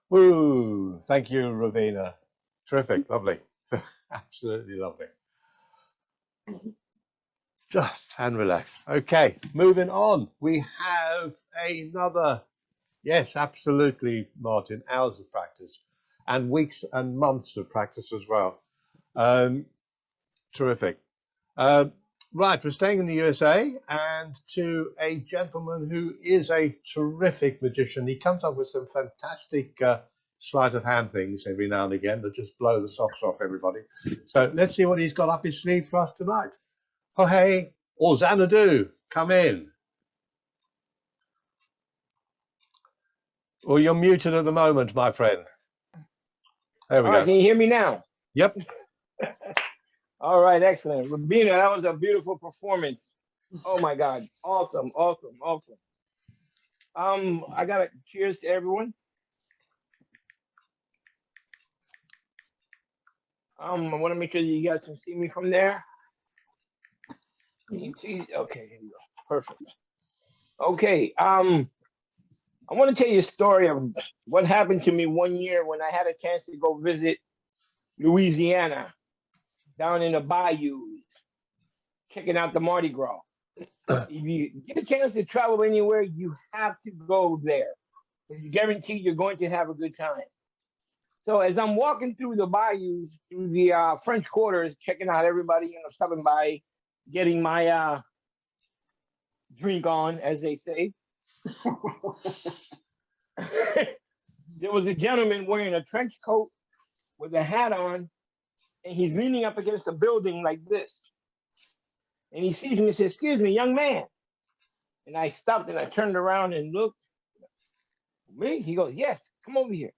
Woo! Thank you, Ravina. Terrific, lovely, absolutely lovely. Just and relax. Okay, moving on. We have another. Yes, absolutely, Martin. Hours of practice, and weeks and months of practice as well. Terrific. Right, we're staying in the USA and to a gentleman who is a terrific magician. He comes up with some fantastic sleight of hand things every now and again that just blow the socks off everybody. So let's see what he's got up his sleeve for us tonight. Jorge or Xanadu, come in. Well, you're muted at the moment, my friend. There we All go. right, can you hear me now? Yep. All right, excellent. Rabina, that was a beautiful performance. Oh my God, awesome, awesome, awesome. I got to cheers to everyone. I want to make sure that you guys can see me from there. Can you see? Okay, here we go. Perfect. Okay, I want to tell you a story of what happened to me one year when I had a chance to go visit Louisiana, down in the bayous, checking out the Mardi Gras. If you get a chance to travel anywhere, you have to go there. It's guaranteed you're going to have a good time. So as I'm walking through the bayous, through the French quarters, checking out everybody, stopping by, getting my drink on, as they say. There was a gentleman wearing a trench coat with a hat on, and he's leaning up against a building like this. And he sees me and says, "Excuse me, young man." And I stopped and I turned around and looked. Me? He goes, "Yes, come over here."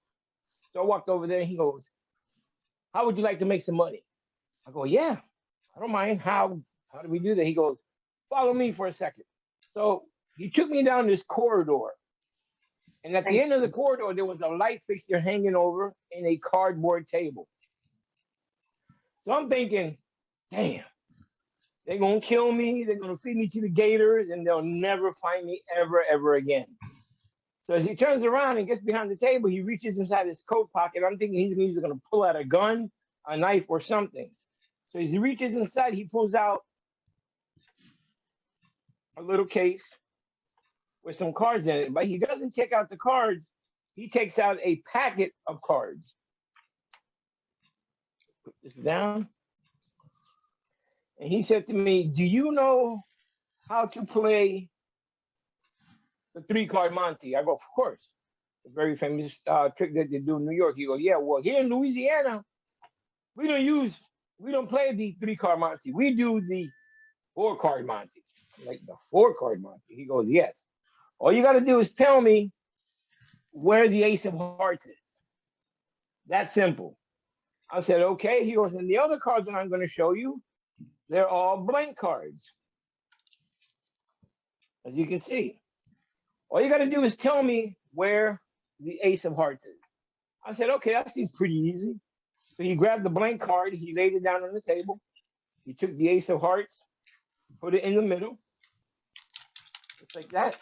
So I walked over there and he goes, "How would you like to make some money?" I go, "Yeah, I don't mind. How do we do that?" He goes, "Follow me for a second." So he took me down this corridor. And at the end of the corridor, there was a light fixture hanging over and a cardboard table. So I'm thinking, damn, they're going to kill me. They're going to feed me to the gators and they'll never find me ever again. So as he turns around and gets behind the table, he reaches inside his coat pocket. I'm thinking he's either going to pull out a gun, a knife, or something. So as he reaches inside, he pulls out a little case with some cards in it. But he doesn't take out the cards. He takes out a packet of cards. Put this down. And he said to me, "Do you know how to play the 3-card Monte?" I go, "Of course." A very famous trick that they do in New York. He goes, "Yeah, well, here in Louisiana, we don't play the 3-card Monte. We do the 4-card Monte." I'm like, "The 4-card Monte?" He goes, "Yes. All you got to do is tell me where the ace of hearts is. That's simple." I said, "Okay." He goes, "And the other cards that I'm going to show you, they're all blank cards. As you can see. All you got to do is tell me where the ace of hearts is." I said, "Okay, that seems pretty easy." So he grabbed the blank card, he laid it down on the table. He took the ace of hearts, put it in the middle, just like that.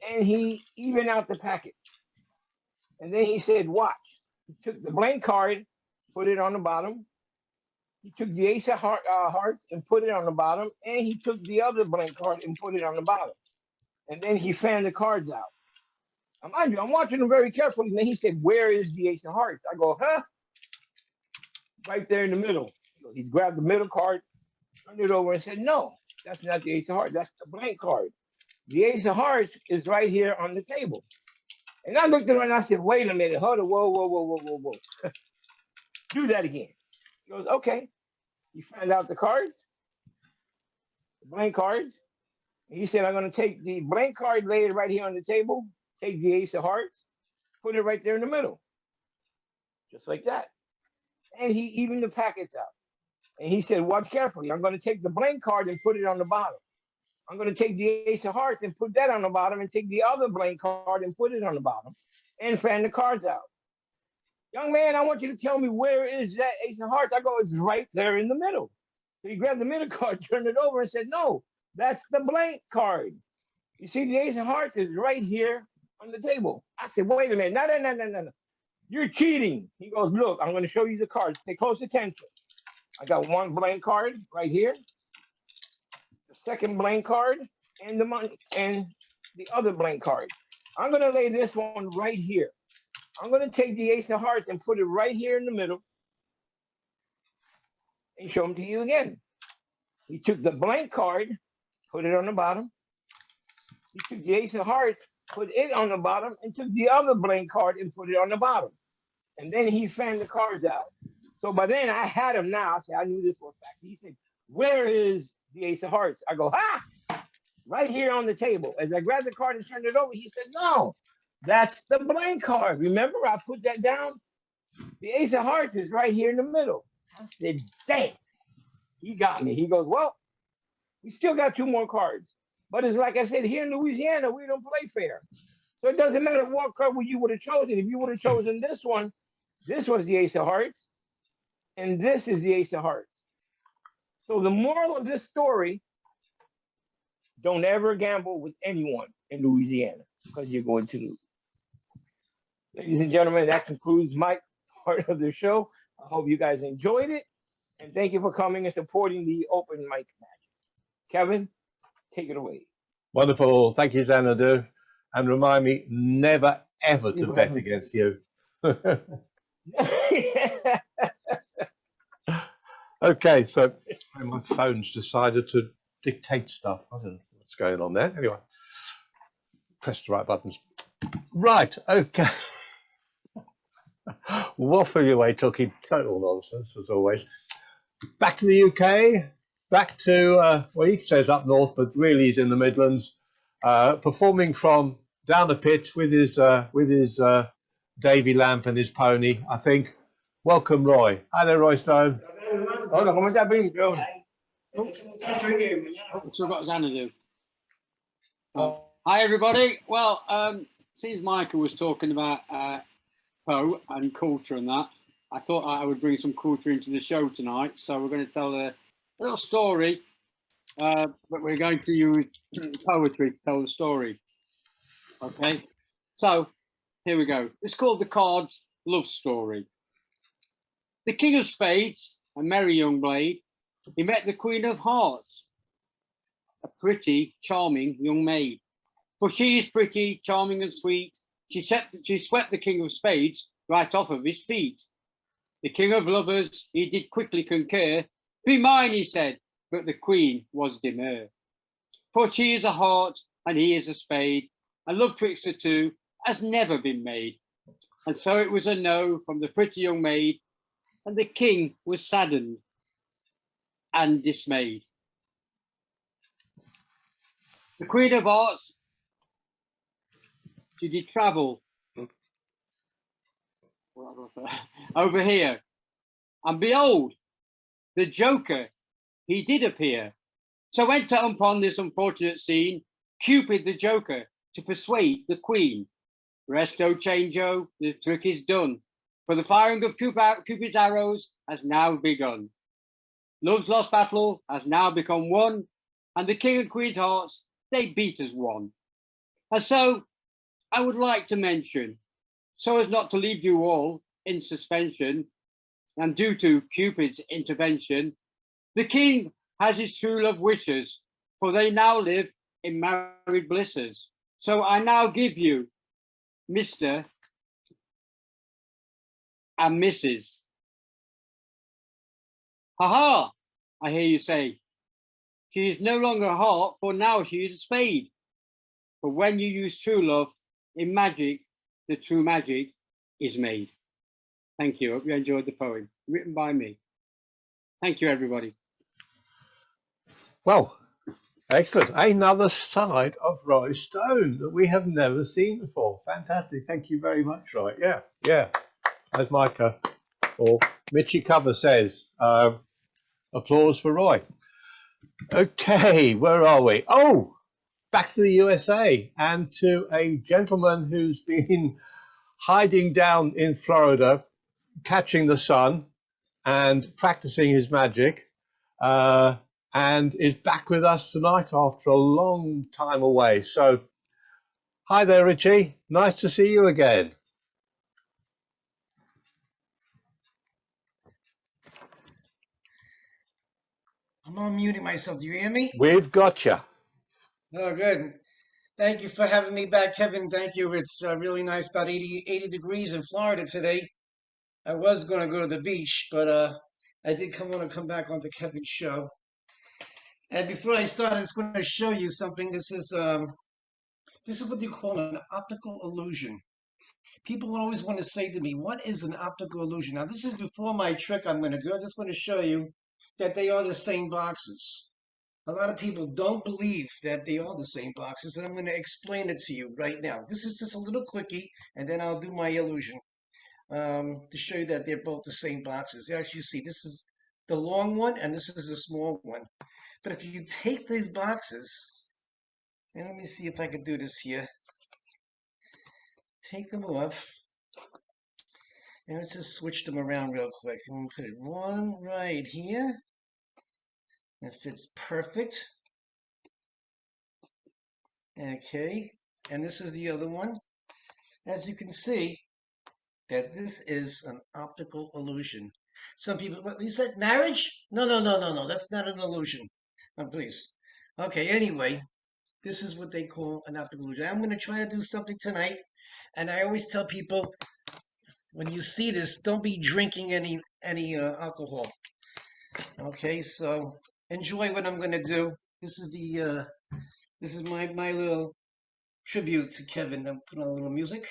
And he evened out the packet. And then he said, "Watch." He took the blank card, put it on the bottom. He took the ace of hearts and put it on the bottom. And he took the other blank card and put it on the bottom. And then he fanned the cards out. Mind you, I'm watching him very carefully. And then he said, "Where is the ace of hearts?" I go, "Huh?" "Right there in the middle." He grabbed the middle card, turned it over and said, "No, that's not the ace of hearts. That's the blank card. The ace of hearts is right here on the table." And I looked at him and I said, "Wait a minute. Hold on. Whoa. Do that again." He goes, "Okay." He found out the cards, the blank cards. And he said, "I'm going to take the blank card, lay it right here on the table, take the ace of hearts, put it right there in the middle. Just like that." And he evened the packets out. And he said, "Watch carefully. I'm going to take the blank card and put it on the bottom. I'm going to take the ace of hearts and put that on the bottom and take the other blank card and put it on the bottom and fan the cards out. Young man, I want you to tell me where is that ace of hearts?" I go, "It's right there in the middle." So he grabbed the middle card, turned it over and said, "No, that's the blank card. You see, the ace of hearts is right here on the table." I said, "Wait a minute. No. you're cheating. He goes, look, I'm going to show you the cards. Pay close attention. I got one blank card right here, the second blank card, and the money and the other blank card. I'm going to lay this one right here. I'm going to take the ace of hearts and put it right here in the middle and show them to you again. He took the blank card, put it on the bottom. He took the ace of hearts, put it on the bottom, and took the other blank card and put it on the bottom. And then he fanned the cards out. So by then I had him now. I knew this for a fact. He said, where is the ace of hearts? I go, right here on the table. As I grabbed the card and turned it over, he said, no, that's the blank card. Remember, I put that down? The ace of hearts is right here in the middle. I said, dang, he got me. He goes, well, we still got 2 more cards. But it's like I said, here in Louisiana, we don't play fair. So it doesn't matter what card you would have chosen. If you would have chosen this one, this was the ace of hearts, and this is the ace of hearts. So the moral of this story, don't ever gamble with anyone in Louisiana because you're going to lose. Ladies and gentlemen, that concludes my part of the show. I hope you guys enjoyed it. And thank you for coming and supporting the open mic magic. Kevin, take it away. Wonderful. Thank you, Xanadu. And remind me never, ever to bet against you. Okay, so my phone's decided to dictate stuff. I don't know what's going on there. Anyway, press the right buttons. Right, okay. Waffling away, talking total nonsense as always. Back to the UK, back to, well, he says up north, but really he's in the Midlands, performing from down the pit with his Davy lamp and his pony, I think. Welcome, Roy. Hi there, Roy Stone. Hola, ¿cómo estás, Joe? So I've got Xanadu. Hi, everybody. Well, since Micah was talking about Poe and culture and that, I thought I would bring some culture into the show tonight. So we're going to tell a little story, but we're going to use poetry to tell the story. Okay, so here we go. It's called The Cards Love Story. The King of Spades, a merry young blade, he met the Queen of Hearts, a pretty, charming young maid. For she is pretty, charming and sweet, she swept the King of Spades right off of his feet. The King of Lovers, he did quickly concur. Be mine, he said, but the Queen was demure. For she is a heart and he is a spade, and love twixt the two has never been made. And so it was a no from the pretty young maid, and the king was saddened and dismayed. The Queen of Hearts, she did travel over here, and behold, the Joker, he did appear. So enter upon this unfortunate scene, Cupid the Joker, to persuade the Queen. Resto changeo, the trick is done, for the firing of Cupid's arrows has now begun. Love's lost battle has now become won, and the King and Queen's hearts, they beat as one. And so, I would like to mention, so as not to leave you all in suspension, and due to Cupid's intervention, the King has his true love wishes, for they now live in married blisses. So I now give you Mr. and Mrs. Ha ha, I hear you say. She is no longer a heart, for now she is a spade. But when you use true love in magic, the true magic is made. Thank you. Hope you enjoyed the poem, written by me. Thank you, everybody. Well, excellent. Another side of Roy Stone that we have never seen before. Fantastic. Thank you very much, Roy. Yeah. As Micah or Mitchy Cover says, applause for Roy. Okay, where are we? Oh, back to the USA and to a gentleman who's been hiding down in Florida, catching the sun and practicing his magic, and is back with us tonight after a long time away. So, hi there, Richie. Nice to see you again. I'm unmuting myself. Do you hear me? We've got you. Oh, good. Thank you for having me back, Kevin. Thank you. It's really nice, about 80 degrees in Florida today. I was going to go to the beach, but I did want to come back on the Kevin show. And before I start, I'm just going to show you something. This is what you call an optical illusion. People always want to say to me, what is an optical illusion? Now, this is before my trick I'm going to do. I just want to show you that they are the same boxes. A lot of people don't believe that they are the same boxes, and I'm going to explain it to you right now. This is just a little quickie, and then I'll do my illusion to show you that they're both the same boxes. As you see, this is the long one, and this is the small one. But if you take these boxes, and let me see if I can do this here. Take them off, and let's just switch them around real quick. I'm going to put it one right here. It fits perfect. Okay, and this is the other one. As you can see, that this is an optical illusion. Some people, what you said, marriage? No, that's not an illusion. Oh, please. Okay, anyway, this is what they call an optical illusion. I'm going to try to do something tonight, and I always tell people, when you see this, don't be drinking any alcohol. Okay, so enjoy what I'm going to do. This is my little tribute to Kevin. I'll put on a little music.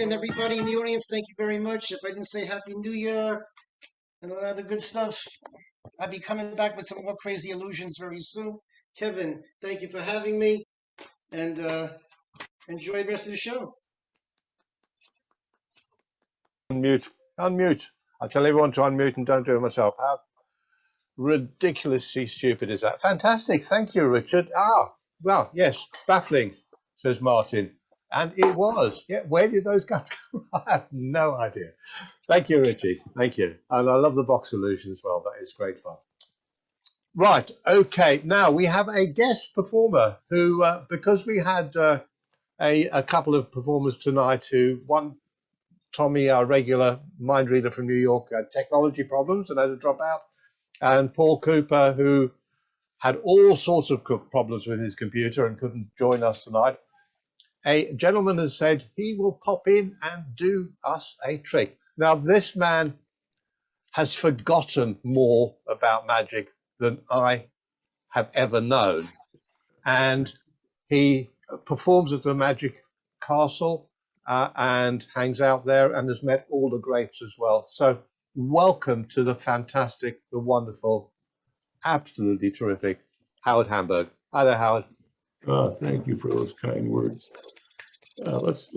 Everybody in the audience, thank you very much. If I didn't say Happy New Year and all that other good stuff, I'll be coming back with some more crazy illusions very soon. Kevin, thank you for having me, and enjoy the rest of the show. Unmute. I tell everyone to unmute and don't do it myself. How ridiculously stupid is that? Fantastic. Thank you, Richard. Well, yes, baffling, says Martin. And it was. Yeah, where did those come from? I have no idea. Thank you, Richie. Thank you. And I love the box illusion as well. That is great fun. Right. Okay. Now we have a guest performer who, because we had a couple of performers tonight who, one, Tommy, our regular mind reader from New York, had technology problems and had to drop out. And Paul Cooper, who had all sorts of problems with his computer and couldn't join us tonight. A gentleman has said he will pop in and do us a trick. Now, this man has forgotten more about magic than I have ever known. And he performs at the Magic Castle and hangs out there and has met all the greats as well. So welcome to the fantastic, the wonderful, absolutely terrific Howard Hamburg. Hi there, Howard. Thank you for those kind words. Let's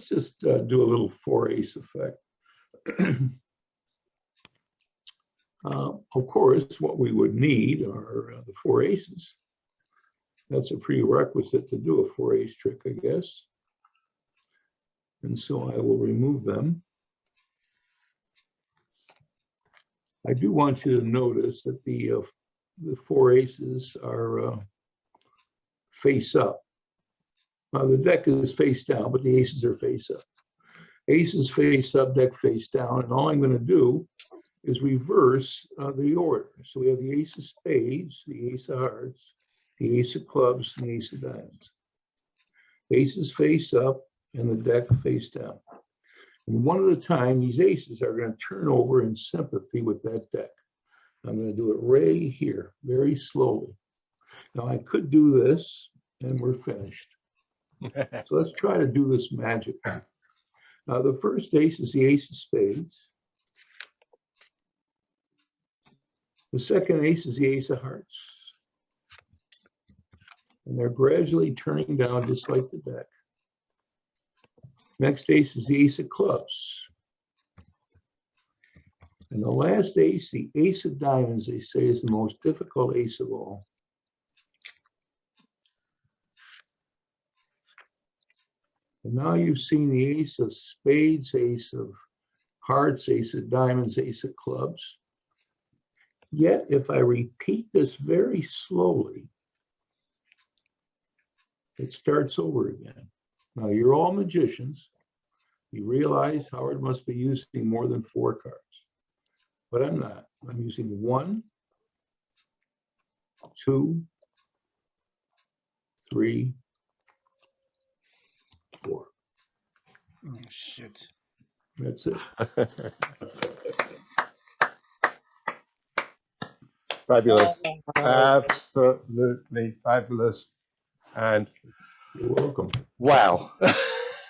just do a little 4-ace effect. Of course, what we would need are the 4 aces. That's a prerequisite to do a 4-ace trick, I guess. And so I will remove them. I do want you to notice that the 4 aces are face up. Now the deck is face down, but the aces are face up. Aces face up, deck face down, and all I'm going to do is reverse the order. So we have the ace of spades, the ace of hearts, the ace of clubs, and the ace of diamonds. Aces face up and the deck face down. And one at a time, these aces are going to turn over in sympathy with that deck. I'm going to do it right here, very slowly. Now I could do this and we're finished. So let's try to do this magic. The first ace is the ace of spades. The second ace is the ace of hearts. And they're gradually turning down just like the deck. Next ace is the ace of clubs. And the last ace, the ace of diamonds, they say is the most difficult ace of all. And now you've seen the ace of spades, ace of hearts, ace of diamonds, ace of clubs. Yet, if I repeat this very slowly, it starts over again. Now, you're all magicians. You realize Howard must be using more than 4 cards. But I'm not. I'm using 1, 2, 3, 4. Oh, shit. That's it. Fabulous. Absolutely fabulous. And you're welcome. Wow.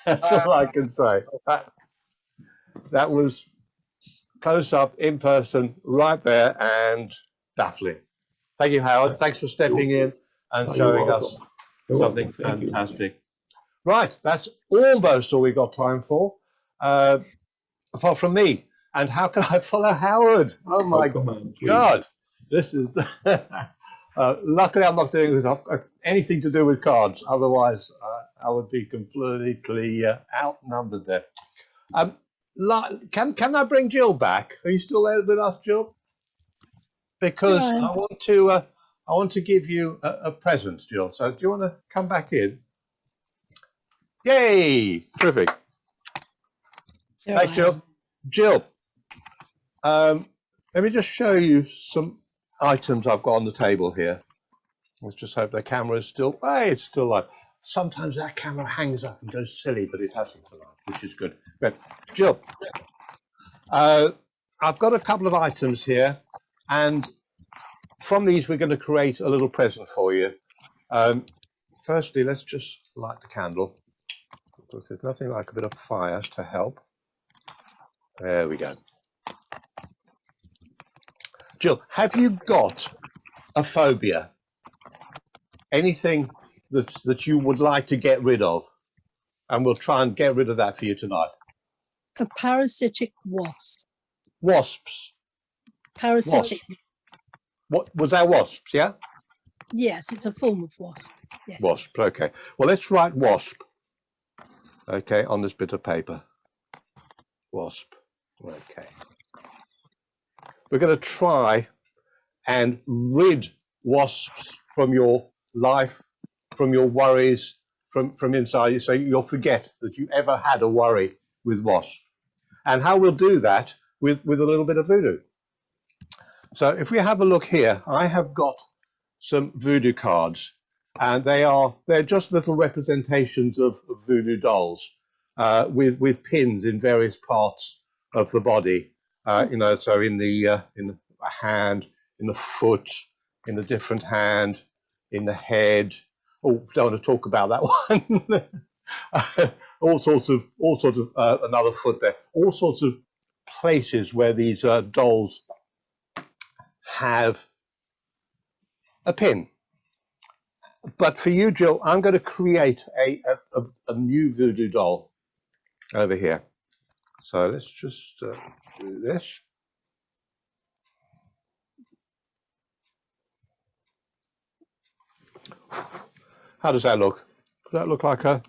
That's all I can say. That was close up, in person, right there, and baffling. Thank you, Howard. Thanks for stepping in and showing us something fantastic. Right, that's almost all we got time for, apart from me. And how can I follow Howard? Oh my God. This is, luckily I'm not doing anything to do with cards. Otherwise, I would be completely outnumbered there. Can I bring Jill back? Are you still there with us, Jill? Because I want to give you a present, Jill. So do you want to come back in? Yay! Terrific. Thanks, Jill. Jill, let me just show you some items I've got on the table here. Let's just hope the camera is still, hey, it's still live. Sometimes that camera hangs up and goes silly, but it hasn't tonight, which is good. But Jill, I've got a couple of items here, and from these we're going to create a little present for you. Firstly, let's just light the candle. There's nothing like a bit of fire to help. There we go. Jill, have you got a phobia? Anything that you would like to get rid of? And we'll try and get rid of that for you tonight. A parasitic wasp. Wasps. Parasitic. Wasps. What was that? Wasps, yeah? Yes, it's a form of wasp. Yes. Wasp, okay. Well, let's write wasp. Okay, on this bit of paper. Wasp. Okay. We're going to try and rid wasps from your life, from your worries, from inside you, so you'll forget that you ever had a worry with wasps. And how we'll do that with a little bit of voodoo. So if we have a look here, I have got some voodoo cards, and they're just little representations of voodoo dolls with pins in various parts of the body. You know, so in a hand, in the foot, in a different hand, in the head. Oh, don't want to talk about that one. all sorts of another foot there. All sorts of places where these dolls have a pin. But for you, Jill, I'm going to create a new voodoo doll over here. So let's just do this. How does that look? Does that look like a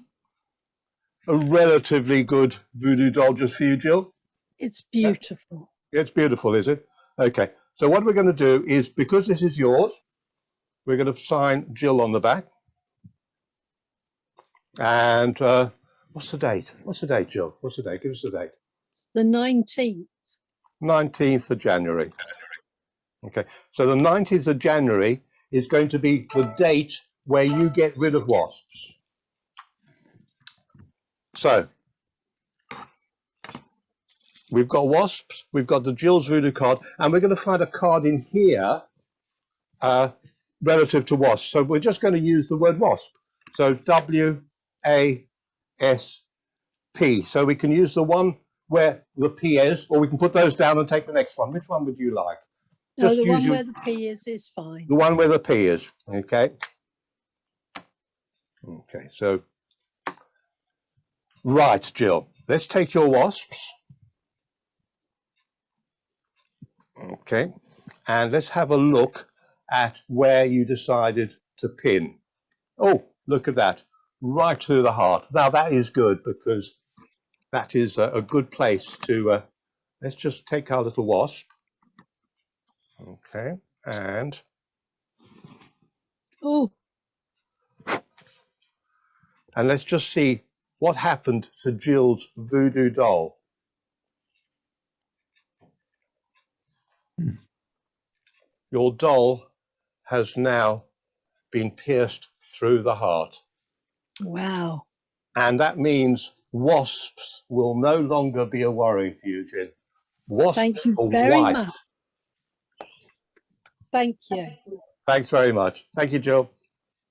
relatively good voodoo doll just for you, Jill? It's beautiful. It's beautiful, is it? Okay. So what we're going to do is, because this is yours, we're going to sign Jill on the back. And what's the date? What's the date, Jill? What's the date? Give us the date. The 19th. 19th of January. Okay. So the 19th of January is going to be the date where you get rid of wasps. So we've got wasps, we've got the Jill's voodoo card, and we're going to find a card in here relative to wasp. So we're just going to use the word wasp. So W-A-S-P. So we can use the one where the P is, or we can put those down and take the next one. Which one would you like? No, Just the one use where the P is fine. the one where the P is. Okay. Okay, so right, Jill, let's take your wasps. Okay, and let's have a look at where you decided to pin. Oh, look at that, right through the heart. Now that is good, because that is a good place to, let's just take our little wasp. Okay, and let's just see what happened to Jill's voodoo doll. Your doll has now been pierced through the heart. Wow. And that means wasps will no longer be a worry for you, Jill. Wasps Thank you are very white. much. Thank you. Thanks very much. Thank you, Jill.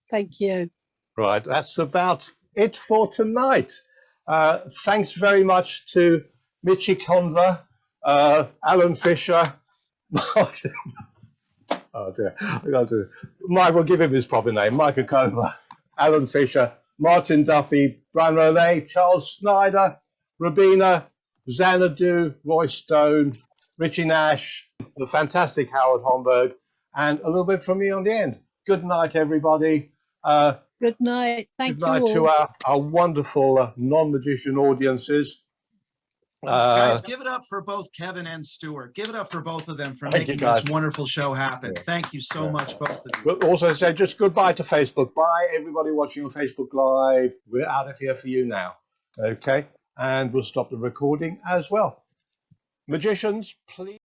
Thank you. Right, that's about it for tonight. Thanks very much to Mitchie Conver, Alan Fisher, Martin. Oh dear, I got to. Mike, will give him his proper name. Micah Conver, Alan Fisher, Martin Duffy, Brian Rollet, Charles Schneider, Rabina, Xanadu, Roy Stone, Richie Nash, the fantastic Howard Hamburg, and a little bit from me on the end. Good night, everybody. Good night. Thank Good night you to all. our wonderful non-magician audiences. Guys, give it up for both Kevin and Stuart. Give it up for both of them for Thank you, making guys. this wonderful show happen. Yeah. Thank you so much, both of you. We'll also say just goodbye to Facebook. Bye, everybody watching on Facebook Live. We're out of here for you now. Okay, and we'll stop the recording as well. Magicians, please.